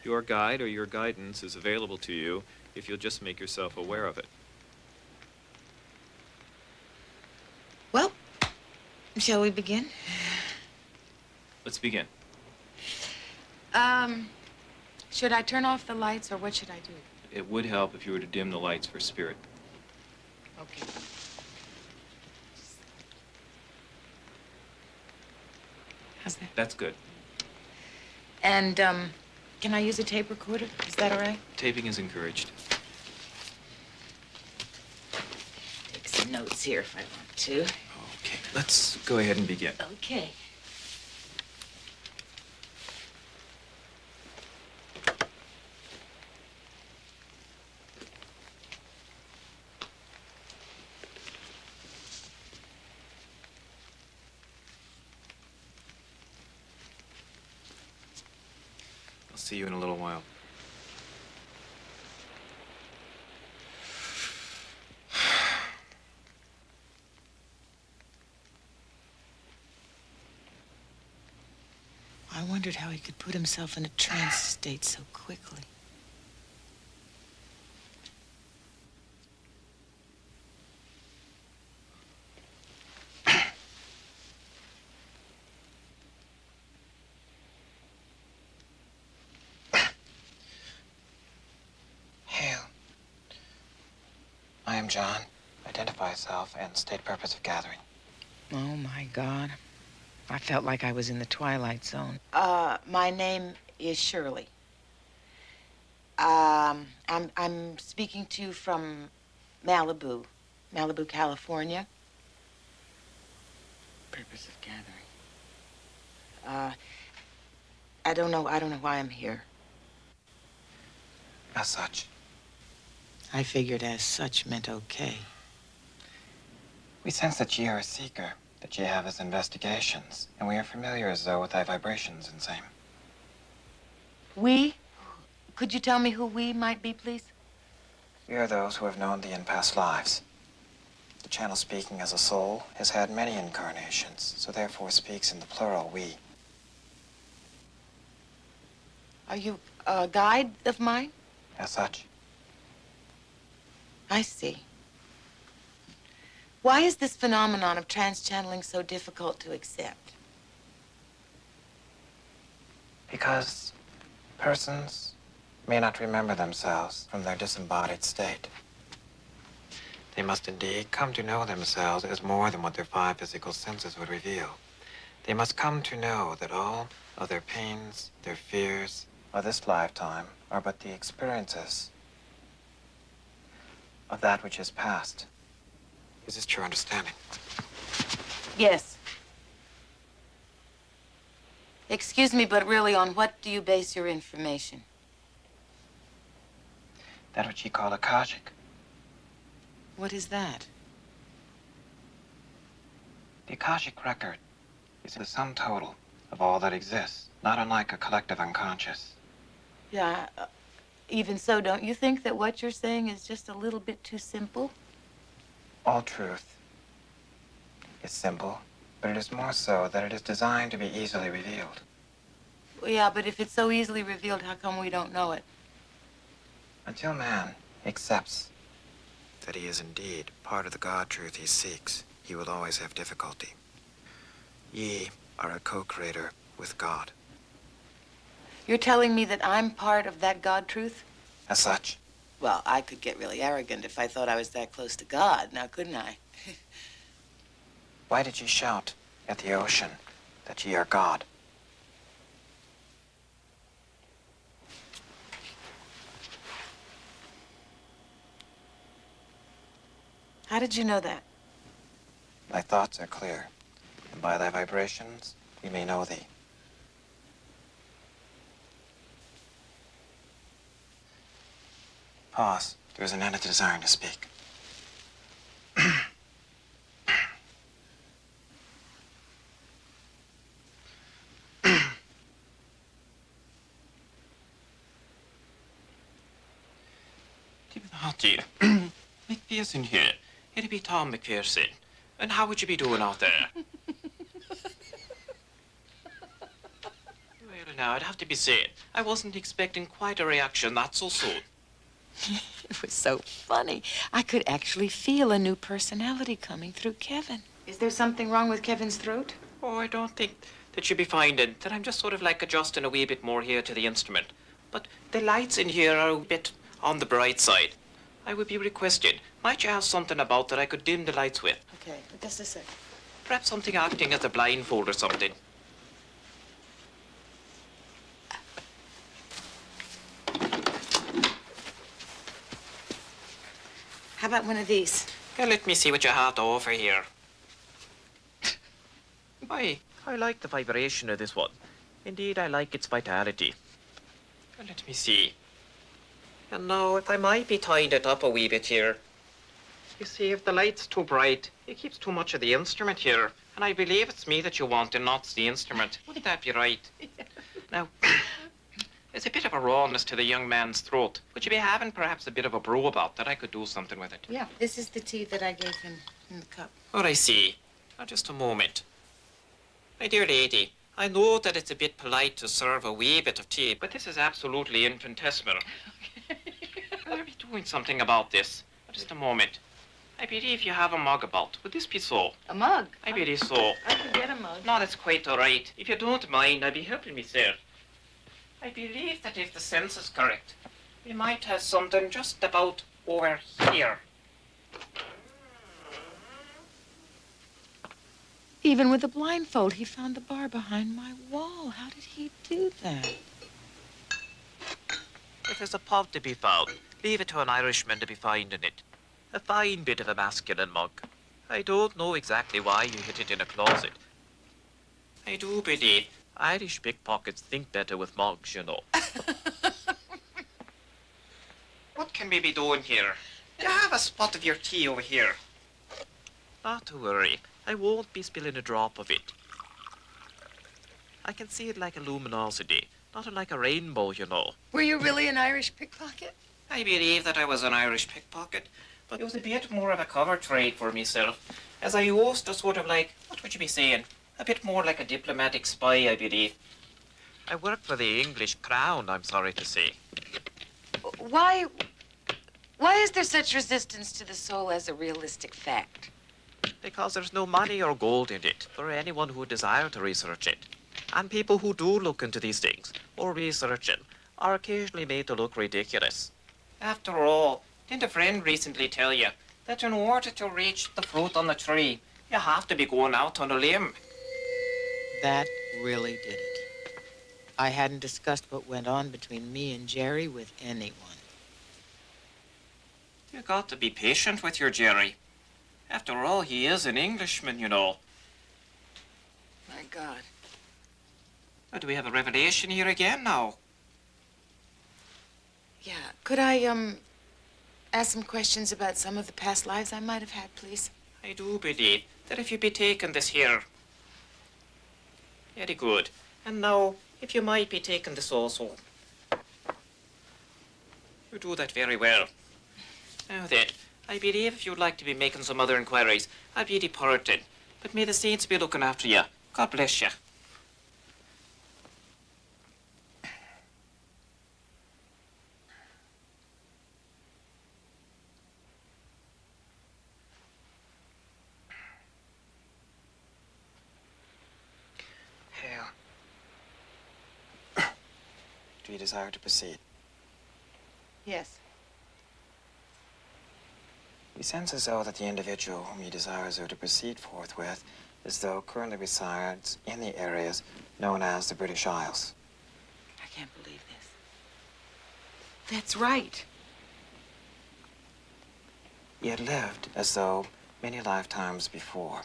Your guide or your guidance is available to you if you'll just make yourself aware of it. Well, shall we begin? Let's begin. Should I turn off the lights or what should I do? It would help if you were to dim the lights for spirit. Okay. How's that? That's good. And, can I use a tape recorder? Is that all right? Taping is encouraged. Take some notes here if I want to. Okay, let's go ahead and begin. Okay. see you in a little while. I wondered how he could put himself in a trance state so quickly. Hail. I am John. Identify yourself and state purpose of gathering. Oh, my God. I felt like I was in the Twilight Zone. My name is Shirley. I'm speaking to you from Malibu, California. Purpose of gathering. I don't know why I'm here. As such. I figured as such meant okay. We sense that ye are a seeker, that ye have his investigations, and we are familiar as though with thy vibrations and same. We? Could you tell me who we might be, please? We are those who have known thee in past lives. The channel speaking as a soul has had many incarnations, so therefore speaks in the plural we. Are you a guide of mine? As such. I see. Why is this phenomenon of trans-channeling so difficult to accept? Because persons may not remember themselves from their disembodied state. They must indeed come to know themselves as more than what their 5 physical senses would reveal. They must come to know that all of their pains, their fears of this lifetime are but the experiences of that which is past. Is this your understanding? Yes. Excuse me, but really, on what do you base your information? That which ye call Akashic. What is that? The Akashic record is the sum total of all that exists, not unlike a collective unconscious. Yeah, even so, don't you think that what you're saying is just a little bit too simple? All truth is simple, but it is more so that it is designed to be easily revealed. Well, yeah, but if it's so easily revealed, how come we don't know it? Until man accepts that he is indeed part of the God truth he seeks, he will always have difficulty. Ye are a co-creator with God. You're telling me that I'm part of that God truth? As such. Well, I could get really arrogant if I thought I was that close to God, now couldn't I? Why did ye shout at the ocean that ye are God? How did you know that? Thy thoughts are clear, and by thy vibrations we may know thee. Pause. There is an end to desiring to speak. Dear, McPherson here. It'd be Tom McPherson. And how would you be doing out there? Well, now, I'd have to be said, I wasn't expecting quite a reaction that so soon. It was so funny. I could actually feel a new personality coming through Kevin. Is there something wrong with Kevin's throat? Oh, I don't think that you'd be finding that I'm just sort of like adjusting a wee bit more here to the instrument. But the lights in here are a bit on the bright side. I would be requested, might you have something about that I could dim the lights with? Okay, just a sec. Perhaps something acting as a blindfold or something. How about one of these? Well, let me see what you have to offer here. Why, I like the vibration of this one. Indeed, I like its vitality. Well, let me see. And now, if I might be tying it up a wee bit here. You see, if the light's too bright, it keeps too much of the instrument here. And I believe it's me that you want and not the instrument. Wouldn't that be right? Now, There's a bit of a rawness to the young man's throat. Would you be having perhaps a bit of a brew about that? I could do something with it. Yeah, this is the tea that I gave him in the cup. Oh, I see. Now, just a moment. My dear lady, I know that it's a bit polite to serve a wee bit of tea, but this is absolutely infinitesimal. I'll be doing something about this. Just a moment. I believe you have a mug about. Would this be so? A mug? I believe so. I could get a mug. No, that's quite all right. If you don't mind, I'll be helping myself. I believe that if the sense is correct, we might have something just about over here. Even with a blindfold, he found the bar behind my wall. How did he do that? If there's a pub to be found, leave it to an Irishman to be finding it. A fine bit of a masculine mug. I don't know exactly why you hid it in a closet. I do believe. Irish pickpockets think better with mugs, you know. What can we be doing here? You have a spot of your tea over here. Not to worry. I won't be spilling a drop of it. I can see it like a luminosity, not like a rainbow, you know. Were you really an Irish pickpocket? I believe that I was an Irish pickpocket, but it was a bit more of a cover trade for myself, as I used to sort of like, what would you be saying? A bit more like a diplomatic spy, I believe. I work for the English crown, I'm sorry to say. Why is there such resistance to the soul as a realistic fact? Because there's no money or gold in it for anyone who desire to research it. And people who do look into these things, or research them, are occasionally made to look ridiculous. After all, didn't a friend recently tell you that in order to reach the fruit on the tree, you have to be going out on a limb? That really did it. I hadn't discussed what went on between me and Jerry with anyone. You got to be patient with your Jerry. After all, he is an Englishman, you know. My God. Oh, do we have a revelation here again now? Yeah, could I, ask some questions about some of the past lives I might have had, please? I do believe that if you be taking this here. Very good. And now, if you might be taking this also. You do that very well. Now then, I believe if you'd like to be making some other inquiries, I'll be departed. But may the saints be looking after you. God bless you. Do you desire to proceed? Yes. We sense as though that the individual whom you desire to proceed forthwith as though currently resides in the areas known as the British Isles. I can't believe this. That's right. He had lived as though many lifetimes before,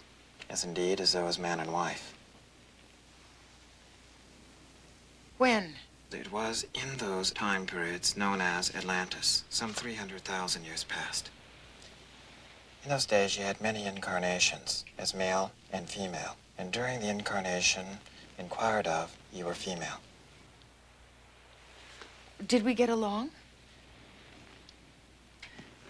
as indeed as though as man and wife. When? It was in those time periods known as Atlantis, some 300,000 years past. In those days, you had many incarnations, as male and female, and during the incarnation inquired of, you were female. Did we get along?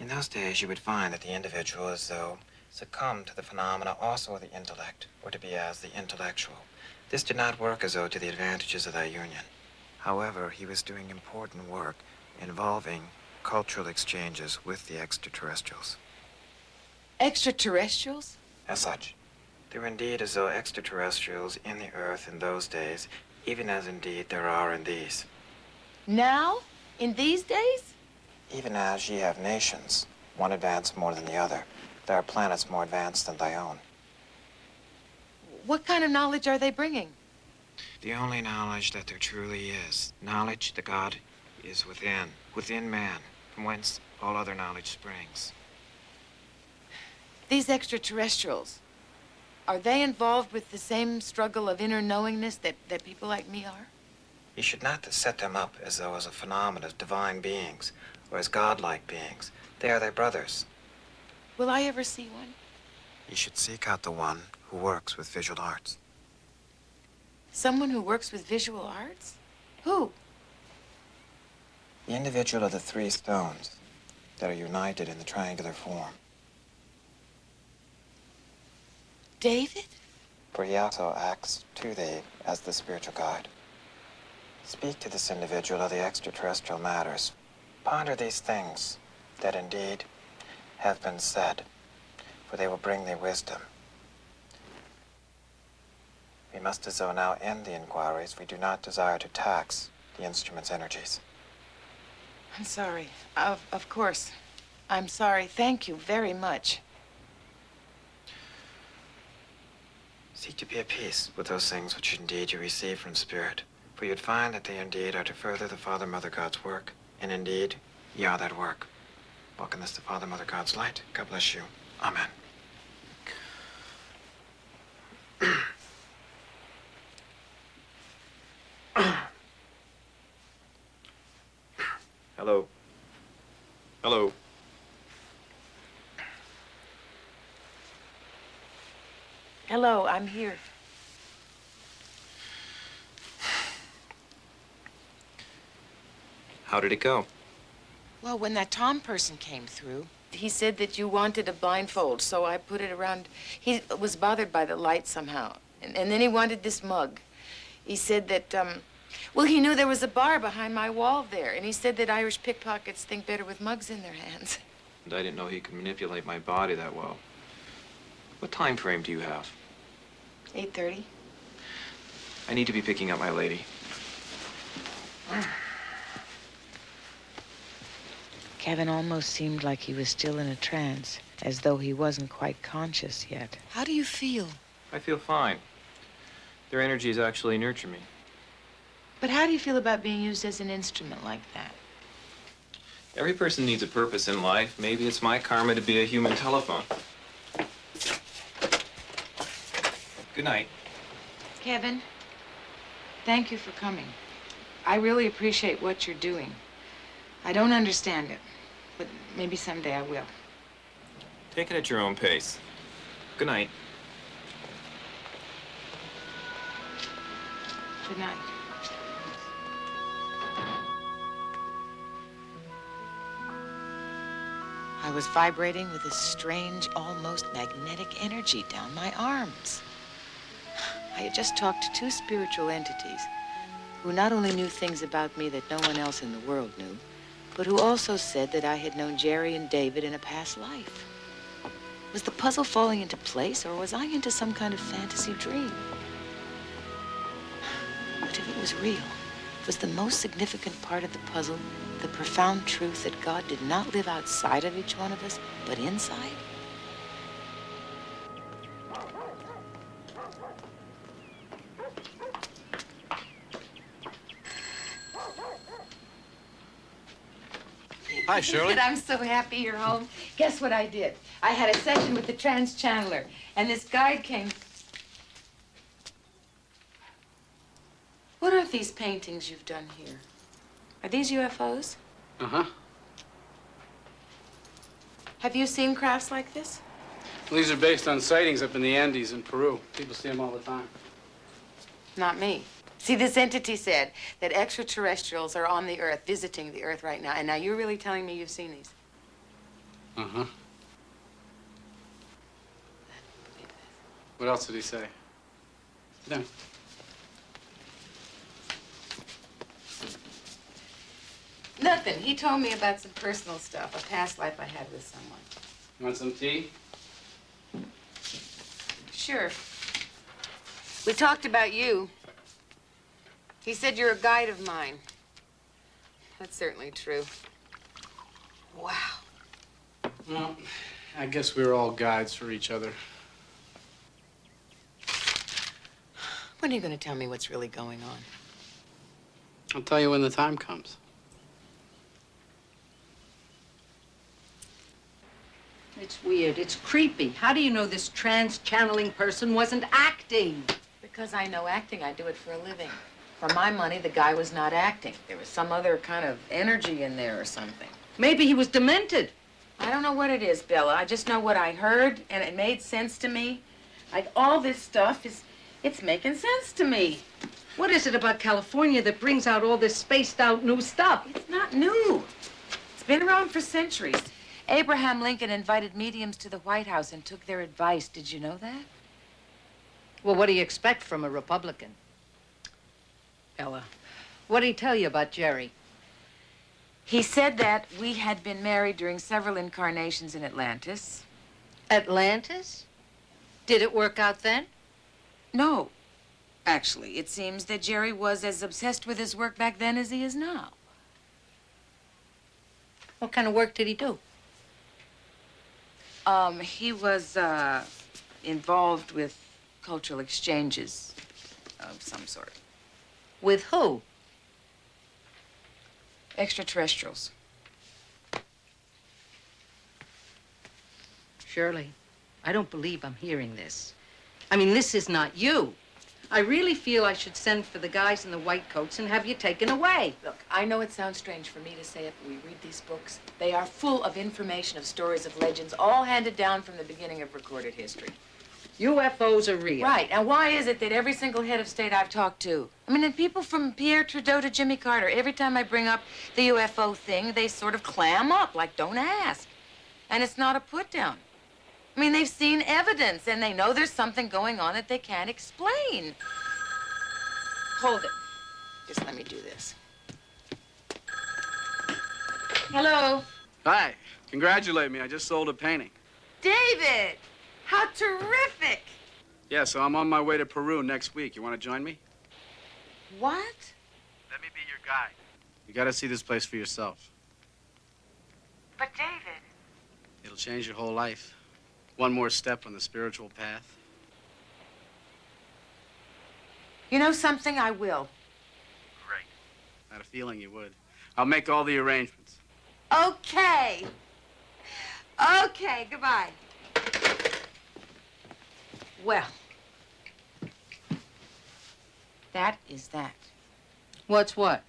In those days, you would find that the individual as though succumbed to the phenomena also of the intellect, or to be as the intellectual. This did not work as though to the advantages of that union. However, he was doing important work involving cultural exchanges with the extraterrestrials. Extraterrestrials? As such, there were indeed as though extraterrestrials in the earth in those days, even as indeed there are in these. Now? In these days? Even as ye have nations, one advanced more than the other, there are planets more advanced than thy own. What kind of knowledge are they bringing? The only knowledge that there truly is, knowledge that God is within man, from whence all other knowledge springs. These extraterrestrials, are they involved with the same struggle of inner knowingness that people like me are? You should not set them up as though as a phenomenon of divine beings, or as godlike beings. They are thy brothers. Will I ever see one? You should seek out the one who works with visual arts. Someone who works with visual arts? Who? The individual of the three stones that are united in the triangular form. David? For he also acts to thee as the spiritual guide. Speak to this individual of the extraterrestrial matters. Ponder these things that indeed have been said, for they will bring thee wisdom. We must as though now end the inquiries. We do not desire to tax the instrument's energies. I'm sorry. Of course. I'm sorry. Thank you very much. Seek to be at peace with those things which indeed you receive from Spirit, for you'd find that they indeed are to further the Father, Mother, God's work, and indeed, ye are that work. Walk in this the Father, Mother, God's light. God bless you. Amen. Hello. Hello. Hello, I'm here. How did it go? Well, when that Tom person came through, he said that you wanted a blindfold, so I put it around. He was bothered by the light somehow. And then he wanted this mug. He said that, well, he knew there was a bar behind my wall there, and he said that Irish pickpockets think better with mugs in their hands. And I didn't know he could manipulate my body that well. What time frame do you have? 8:30. I need to be picking up my lady. Kevin almost seemed like he was still in a trance, as though he wasn't quite conscious yet. How do you feel? I feel fine. Their energies actually nurture me. But how do you feel about being used as an instrument like that? Every person needs a purpose in life. Maybe it's my karma to be a human telephone. Good night. Kevin, thank you for coming. I really appreciate what you're doing. I don't understand it, but maybe someday I will. Take it at your own pace. Good night. Good night. I was vibrating with a strange, almost magnetic energy down my arms. I had just talked to two spiritual entities who not only knew things about me that no one else in the world knew, but who also said that I had known Jerry and David in a past life. Was the puzzle falling into place, or was I into some kind of fantasy dream? But if it was real, was the most significant part of the puzzle the profound truth that God did not live outside of each one of us, but inside? Hi, Shirley. I'm so happy you're home. Guess what I did? I had a session with the trans-channeler, and this guide came. What are these paintings you've done here? Are these UFOs? Uh-huh. Have you seen crafts like this? These are based on sightings up in the Andes in Peru. People see them all the time. Not me. See, this entity said that extraterrestrials are on the Earth, visiting the Earth right now. And now you're really telling me you've seen these? Uh-huh. What else did he say? Sit down. Nothing. He told me about some personal stuff, a past life I had with someone. You want some tea? Sure. We talked about you. He said you're a guide of mine. That's certainly true. Wow. Well, I guess we're all guides for each other. When are you going to tell me what's really going on? I'll tell you when the time comes. It's weird. It's creepy. How do you know this trans-channeling person wasn't acting? Because I know acting. I do it for a living. For my money, the guy was not acting. There was some other kind of energy in there or something. Maybe he was demented. I don't know what it is, Bella. I just know what I heard, and it made sense to me. Like, all this stuff it's making sense to me. What is it about California that brings out all this spaced-out new stuff? It's not new. It's been around for centuries. Abraham Lincoln invited mediums to the White House and took their advice. Did you know that? Well, what do you expect from a Republican? Ella, what did he tell you about Jerry? He said that we had been married during several incarnations in Atlantis. Atlantis? Did it work out then? No. Actually, it seems that Jerry was as obsessed with his work back then as he is now. What kind of work did he do? He was, involved with cultural exchanges of some sort. With who? Extraterrestrials. Shirley, I don't believe I'm hearing this. I mean, this is not you. I really feel I should send for the guys in the white coats and have you taken away. Look, I know it sounds strange for me to say it, but we read these books. They are full of information, of stories, of legends, all handed down from the beginning of recorded history. UFOs are real. Right, and why is it that every single head of state I've talked to, I mean, and people from Pierre Trudeau to Jimmy Carter, every time I bring up the UFO thing, they sort of clam up, like, don't ask. And it's not a put down. I mean, they've seen evidence, and they know there's something going on that they can't explain. Hold it. Just let me do this. Hello? Hi. Congratulate me. I just sold a painting. David! How terrific! Yeah, so I'm on my way to Peru next week. You want to join me? What? Let me be your guide. You got to see this place for yourself. But, David... It'll change your whole life. One more step on the spiritual path. You know something? I will. Great. I had a feeling you would. I'll make all the arrangements. Okay. Okay, goodbye. Well, that is that. What's what?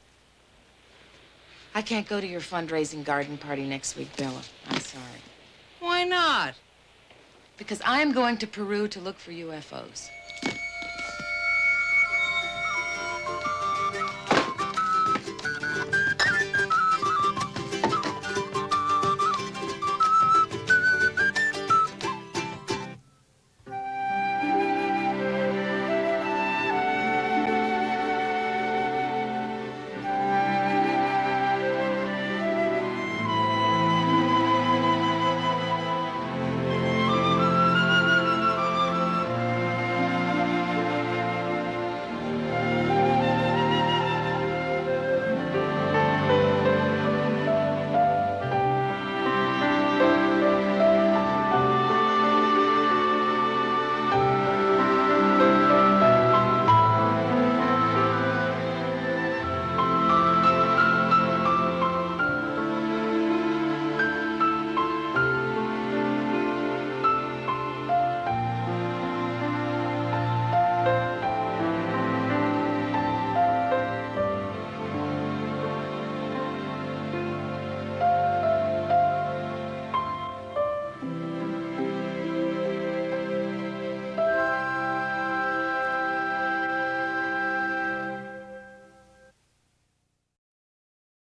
I can't go to your fundraising garden party next week, Bella. I'm sorry. Why not? Because I am going to Peru to look for UFOs.